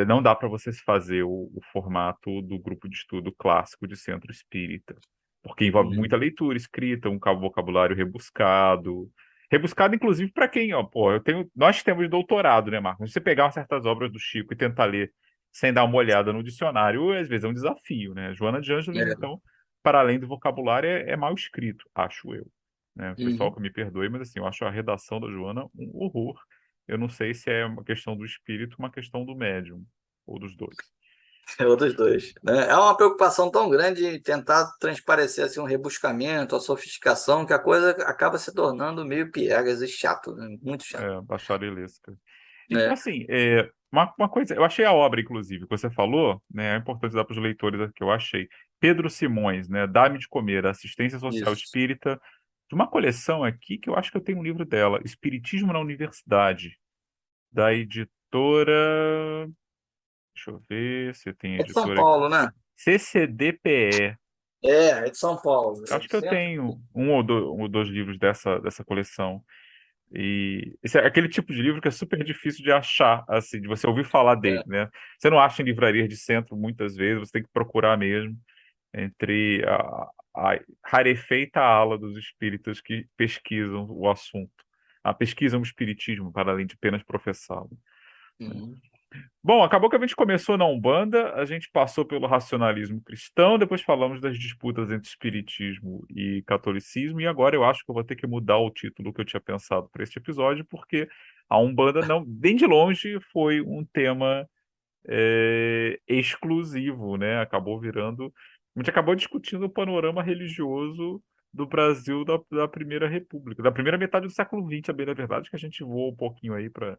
não dá para você fazer o formato do grupo de estudo clássico de centro espírita, porque envolve muita Uhum. leitura escrita, um vocabulário rebuscado. Rebuscado, inclusive, para quem, ó, pô, nós temos doutorado, né, Marcos? Se você pegar certas obras do Chico e tentar ler sem dar uma olhada no dicionário, às vezes é um desafio, né? Joana de Ângeles, É. então, para além do vocabulário, é mal escrito, acho eu. Né? O pessoal Uhum. que me perdoe, mas assim, eu acho a redação da Joana um horror. Eu não sei se é uma questão do espírito, uma questão do médium, ou dos dois. É um dos dois, né? É uma preocupação tão grande em tentar transparecer assim, um rebuscamento, a sofisticação, que a coisa acaba se tornando meio piegas e chato, né? Muito chato. Bacharelesca. E, Né? assim, uma coisa, eu achei a obra, inclusive, que você falou, né, é importante dar para os leitores que eu achei. Pedro Simões, né, Dá-me de Comer, Assistência Social Isso. Espírita, de uma coleção aqui que eu acho que eu tenho um livro dela, Espiritismo na Universidade, da editora. Deixa eu ver se tem É de São editora aqui. Paulo, né? CCDPE. É de São Paulo. É Acho do que eu centro. tenho um ou dois livros dessa coleção. E esse é aquele tipo de livro que é super difícil de achar, assim, de você ouvir falar dele, É. né? Você não acha em livrarias de centro muitas vezes, você tem que procurar mesmo entre a rarefeita ala dos espíritas que pesquisam o assunto. Pesquisam o espiritismo para além de apenas professá-lo. Uhum. Bom, acabou que a gente começou na Umbanda, a gente passou pelo racionalismo cristão, depois falamos das disputas entre espiritismo e catolicismo, e agora eu acho que eu vou ter que mudar o título que eu tinha pensado para este episódio, porque a Umbanda não, bem de longe, foi um tema exclusivo, né? Acabou virando. A gente acabou discutindo o panorama religioso do Brasil da Primeira República, da primeira metade do século XX, a bem da verdade, que a gente voou um pouquinho aí para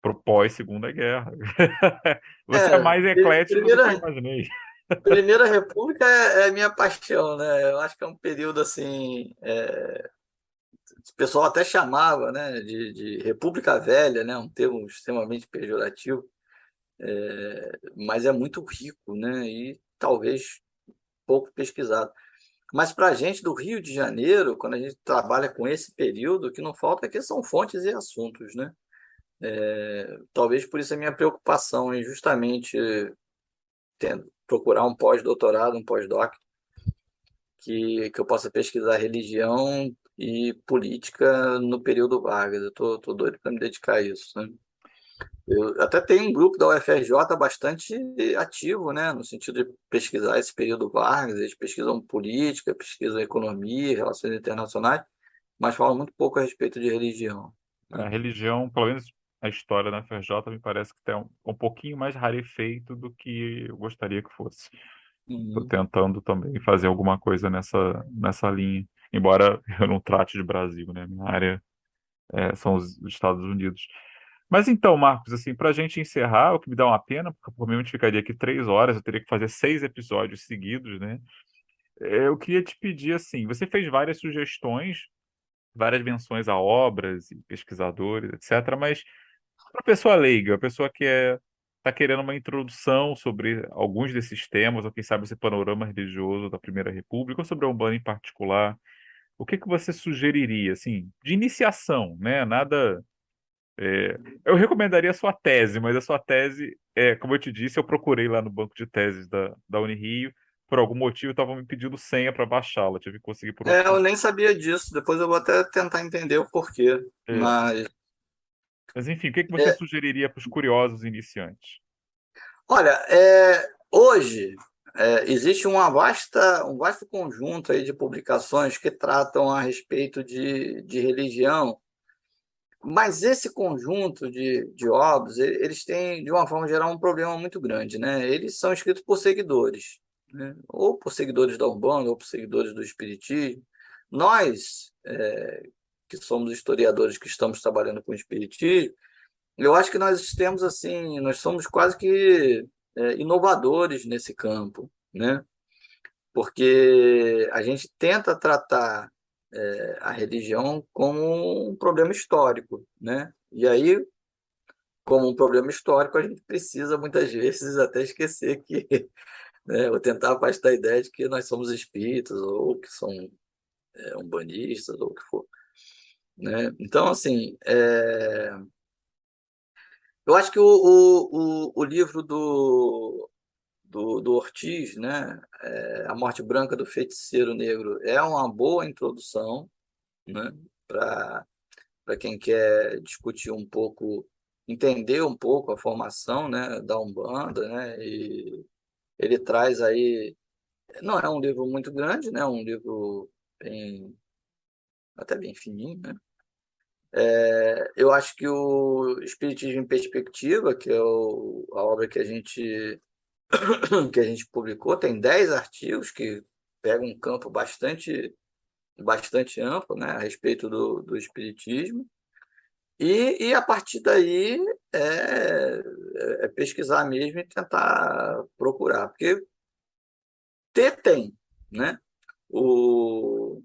pro pós-Segunda Guerra. Você é mais eclético do que eu Primeira, imaginei. Primeira República é minha paixão, né? Eu acho que é um período assim. O pessoal até chamava, né, de República Velha, né? Um termo extremamente pejorativo, mas é muito rico, né? E talvez pouco pesquisado. Mas para a gente do Rio de Janeiro, quando a gente trabalha com esse período, o que não falta aqui são fontes e assuntos, né? Talvez por isso a minha preocupação em justamente procurar um pós-doutorado, um pós-doc, que eu possa pesquisar religião e política no período Vargas. Eu tô doido para me dedicar a isso, né? Eu até tenho um grupo da UFRJ bastante ativo, né, no sentido de pesquisar esse período Vargas. Eles pesquisam política, pesquisam economia, relações internacionais, mas falam muito pouco a respeito de religião, A né? religião, pelo menos a história na FRJ, me parece que tem um pouquinho mais rarefeito do que eu gostaria que fosse. Estou Uhum. tentando também fazer alguma coisa nessa linha, embora eu não trate de Brasil, né? Minha área são os Estados Unidos. Mas então, Marcos, assim, para a gente encerrar, o que me dá uma pena, porque por mim a gente ficaria aqui 3 horas, eu teria que fazer 6 episódios seguidos, né? Eu queria te pedir assim, você fez várias sugestões, várias menções a obras e pesquisadores, etc. Mas para a pessoa leiga, a pessoa que está querendo uma introdução sobre alguns desses temas, ou quem sabe esse panorama religioso da Primeira República, ou sobre a Umbanda em particular, o que que você sugeriria, assim, de iniciação, né? Nada. Eu recomendaria a sua tese, mas a sua tese, como eu te disse, eu procurei lá no banco de teses da Unirio. Por algum motivo, estavam me pedindo senha para baixá-la. Tive que conseguir por outro. Eu nem sabia disso. Depois eu vou até tentar entender o porquê. É, Mas, mas enfim, o que que você é, sugeriria para os curiosos iniciantes? olha, hoje existe um vasto conjunto aí de publicações que tratam a respeito de religião, mas esse conjunto de obras, eles têm, de uma forma geral, um problema muito grande, né? Eles são escritos por seguidores, né? Ou por seguidores da Umbanda, ou por seguidores do Espiritismo. Nós, que somos historiadores que estamos trabalhando com o Espiritismo, eu acho que nós temos assim, nós somos quase que inovadores nesse campo, né? Porque a gente tenta tratar a religião como um problema histórico, né? E aí, como um problema histórico, a gente precisa muitas vezes até esquecer que, né, ou tentar afastar a ideia de que nós somos espíritas ou que são umbanistas ou o que for, né? Então, assim, eu acho que o livro do Ortiz, né? A Morte Branca do Feiticeiro Negro é uma boa introdução, né? Para quem quer discutir um pouco, entender um pouco a formação, né, da Umbanda, né? E ele traz aí, não é um livro muito grande, né? Um livro bem, até bem fininho, né? Eu acho que o Espiritismo em Perspectiva, que é a obra que a gente publicou, tem 10 artigos que pegam um campo bastante amplo, né, a respeito do espiritismo. E a partir daí é pesquisar mesmo e tentar procurar, porque ter tem, né? O,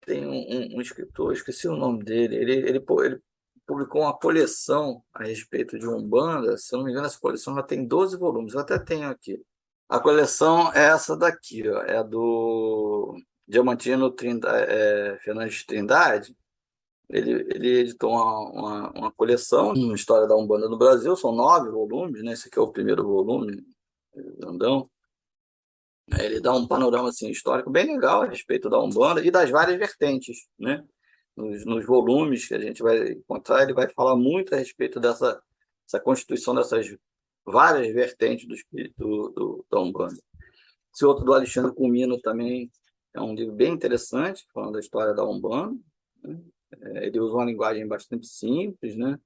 tem um escritor, esqueci o nome dele, ele publicou uma coleção a respeito de Umbanda. Se eu não me engano, essa coleção já tem 12 volumes. Eu até tenho aqui. A coleção é essa daqui, ó, é do Diamantino Fernandes Trindade. Ele editou uma coleção, uma história da Umbanda no Brasil, são 9 volumes, né? Esse aqui é o primeiro volume, grandão. Ele dá um panorama assim, histórico bem legal a respeito da Umbanda e das várias vertentes, né? Nos volumes que a gente vai encontrar, ele vai falar muito a respeito dessa constituição dessas várias vertentes do espírito da Umbanda. Esse outro do Alexandre Comino também é um livro bem interessante, falando da história da Umbanda, né? Ele usa uma linguagem bastante simples, né?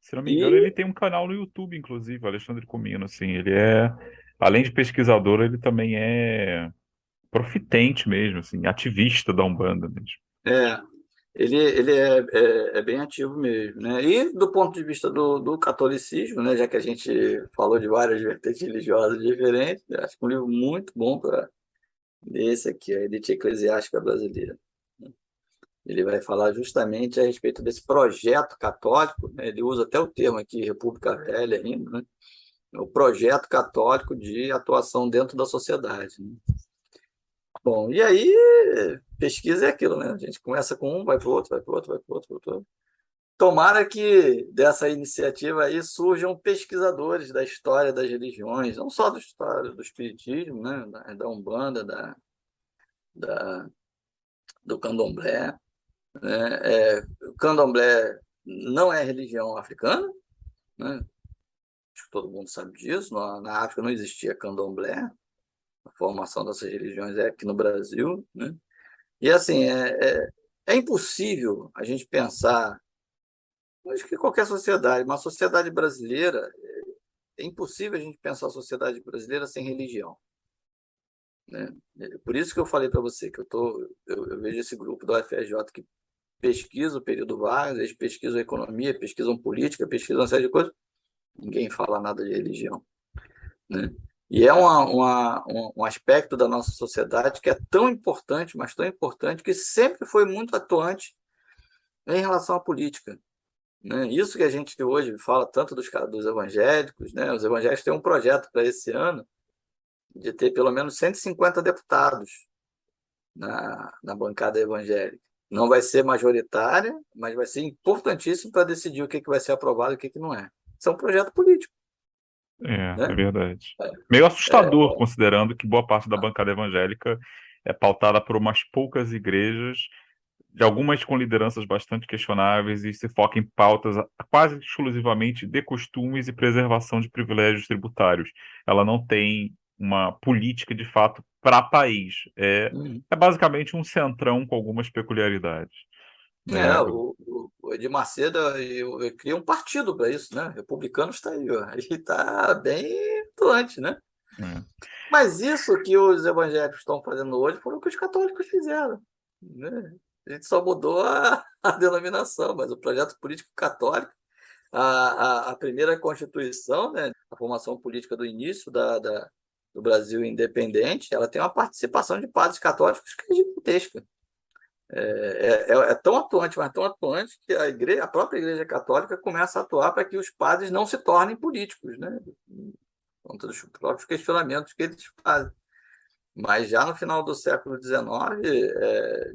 Se não me engano, E ele tem um canal no YouTube, inclusive, o Alexandre Comino, assim, além de pesquisador, ele também é profitente mesmo, assim, ativista da Umbanda mesmo. é, ele é bem ativo mesmo, né? E do ponto de vista do catolicismo, né? Já que a gente falou de várias vertentes religiosas diferentes, eu acho que é um livro muito bom para esse aqui, a Elite Eclesiástica Brasileira. Ele vai falar justamente a respeito desse projeto católico, né? Ele usa até o termo aqui, República Velha ainda, né? O projeto católico de atuação dentro da sociedade, né? Bom, e aí pesquisa é aquilo, né? A gente começa com um, vai para o outro, vai para o outro, vai para o outro, vai para o outro. Tomara que dessa iniciativa aí surjam pesquisadores da história das religiões, não só da história do espiritismo, né? Da Umbanda, da, do Candomblé, né? O Candomblé não é religião africana, né? Acho que todo mundo sabe disso. Na África não existia Candomblé, a formação dessas religiões é aqui no Brasil, né? E assim, é impossível a gente pensar, acho que qualquer sociedade, uma sociedade brasileira, é impossível a gente pensar a sociedade brasileira sem religião, né? Por isso que eu falei para você que eu vejo esse grupo do UFRJ que pesquisa o período Vargas, eles pesquisam economia, pesquisam política, pesquisam uma série de coisas, ninguém fala nada de religião, né? E é um aspecto da nossa sociedade que é tão importante, mas tão importante, que sempre foi muito atuante em relação à política, né? Isso que a gente hoje fala tanto dos evangélicos, né? Os evangélicos têm um projeto para esse ano de ter pelo menos 150 deputados na bancada evangélica. Não vai ser majoritária, mas vai ser importantíssimo para decidir o que vai ser aprovado e o que não é. Isso é um projeto político, É né? verdade. Meio É, assustador, considerando que boa parte da bancada evangélica é pautada por umas poucas igrejas, de algumas com lideranças bastante questionáveis e se foca em pautas quase exclusivamente de costumes e preservação de privilégios tributários. Ela não tem uma política de fato para país. hum, É basicamente um centrão com algumas peculiaridades, é né? o Edir Macedo eu cria um partido para isso, né? Republicano está aí, ó. Ele está bem atuante, né? É. Mas isso que os evangélicos estão fazendo hoje foram o que os católicos fizeram, né? A gente só mudou a denominação, mas o projeto político católico, a primeira Constituição, né, a formação política do início do Brasil independente, ela tem uma participação de padres católicos que é gigantesca. É tão atuante, mas tão atuante que a própria Igreja Católica começa a atuar para que os padres não se tornem políticos, né? Contra os próprios questionamentos que eles fazem. Mas já no final do século XIX,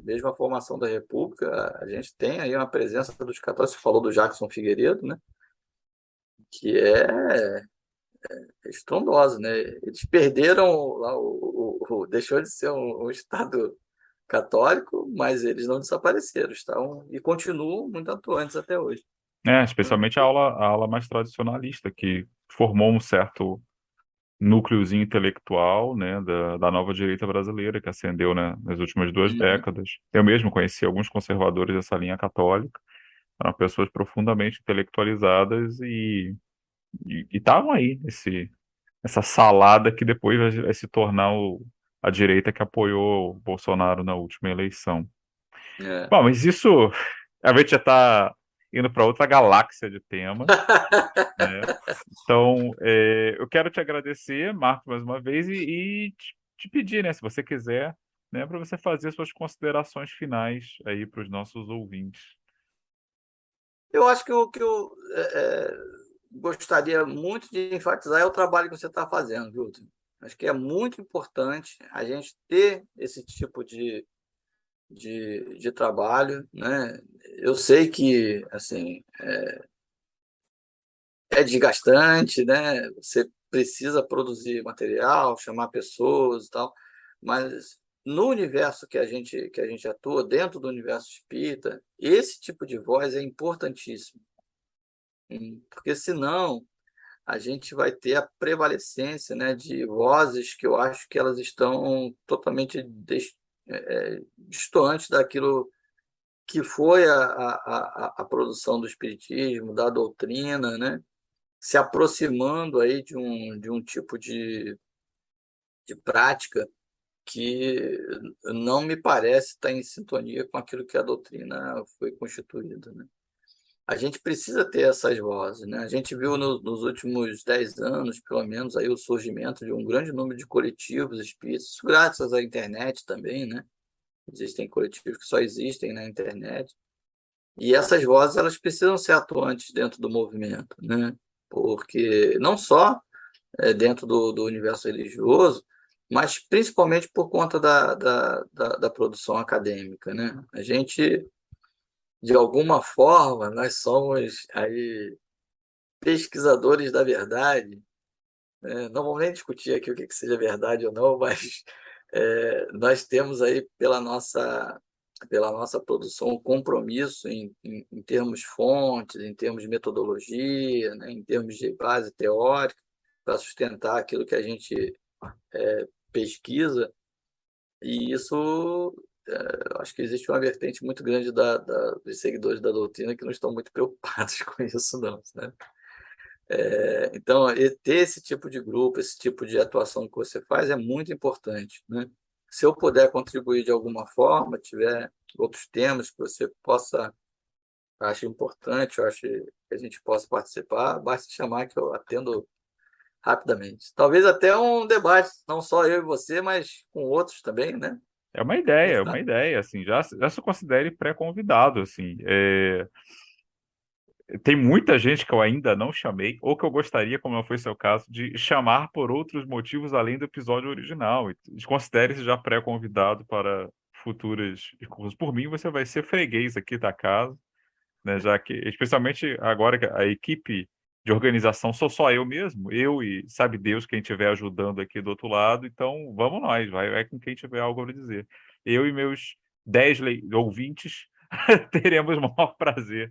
mesmo a formação da República, a gente tem aí uma presença dos católicos. Você falou do Jackson Figueiredo, né? Que é estrondosa, né? Eles perderam lá deixou de ser um Estado católico, mas eles não desapareceram, estão e continuam muito atuantes até hoje. Especialmente a ala mais tradicionalista, que formou um certo núcleozinho intelectual, né, da nova direita brasileira, que ascendeu, né, nas últimas 2 décadas. Eu mesmo conheci alguns conservadores dessa linha católica, eram pessoas profundamente intelectualizadas e estavam aí, essa salada que depois vai se tornar a direita que apoiou o Bolsonaro na última eleição. É. Bom, mas isso, a gente já está indo para outra galáxia de temas, né? Então, eu quero te agradecer, Marco, mais uma vez, e te pedir, né, se você quiser, né, para você fazer suas considerações finais aí para os nossos ouvintes. Eu acho que o que eu gostaria muito de enfatizar é o trabalho que você está fazendo, viu? Acho que é muito importante a gente ter esse tipo de trabalho, né? Eu sei que, assim, é desgastante, né? Você precisa produzir material, chamar pessoas e tal, mas no universo que a gente atua, dentro do universo espírita, esse tipo de voz é importantíssimo, porque senão a gente vai ter a prevalecência, né, de vozes que eu acho que elas estão totalmente distantes daquilo que foi a produção do espiritismo, da doutrina, né? Se aproximando aí de um tipo de prática que não me parece estar em sintonia com aquilo que a doutrina foi constituída, né? A gente precisa ter essas vozes, né? A gente viu nos últimos 10 anos, pelo menos, aí o surgimento de um grande número de coletivos espíritas, graças à internet também, né? Existem coletivos que só existem na internet. E essas vozes, elas precisam ser atuantes dentro do movimento, né? Porque não só dentro do universo religioso, mas principalmente por conta da produção acadêmica, né? A gente, de alguma forma, nós somos aí pesquisadores da verdade, né? Não vamos nem discutir aqui o que seja verdade ou não, mas nós temos aí pela nossa produção um compromisso em termos fontes, em termos de metodologia, né? Em termos de base teórica, para sustentar aquilo que a gente pesquisa, e isso, acho que existe uma vertente muito grande dos seguidores da doutrina que não estão muito preocupados com isso, não, né? Então, ter esse tipo de grupo, esse tipo de atuação que você faz é muito importante, né? Se eu puder contribuir de alguma forma, tiver outros temas que você possa, acho importante, eu acho que a gente possa participar, basta chamar que eu atendo rapidamente. Talvez até um debate, não só eu e você, mas com outros também, né? É uma ideia, assim, já se considere pré-convidado, assim. Tem muita gente que eu ainda não chamei, ou que eu gostaria, como não foi seu caso, de chamar por outros motivos além do episódio original. E considere-se já pré-convidado para futuras discussões. Por mim, você vai ser freguês aqui da casa, né? Já que, especialmente agora que a equipe de organização sou só eu mesmo, eu e sabe Deus quem estiver ajudando aqui do outro lado, então vamos nós, vai com quem tiver algo a dizer. Eu e meus 10 ouvintes teremos o maior prazer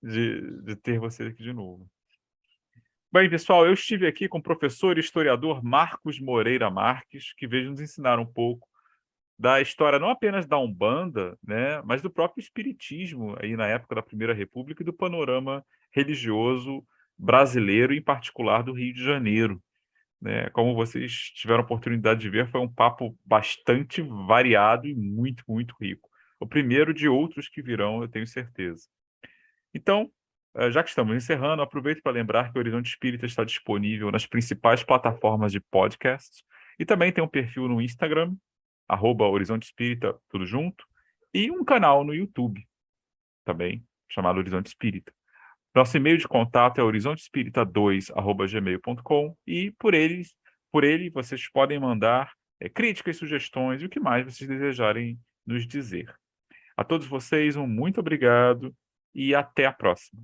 de ter você aqui de novo. Bem, pessoal, eu estive aqui com o professor e historiador Marcos Moreira Marques, que veio nos ensinar um pouco da história não apenas da Umbanda, né, mas do próprio Espiritismo aí na época da Primeira República e do panorama religioso brasileiro, em particular do Rio de Janeiro, né? Como vocês tiveram a oportunidade de ver, foi um papo bastante variado e muito, muito rico. O primeiro de outros que virão, eu tenho certeza. Então, já que estamos encerrando, aproveito para lembrar que o Horizonte Espírita está disponível nas principais plataformas de podcast e também tem um perfil no Instagram, Horizonte Espírita, tudo junto, e um canal no YouTube também, chamado Horizonte Espírita. Nosso e-mail de contato é horizontespírita2@gmail.com e por ele vocês podem mandar críticas, sugestões e o que mais vocês desejarem nos dizer. A todos vocês, um muito obrigado e até a próxima.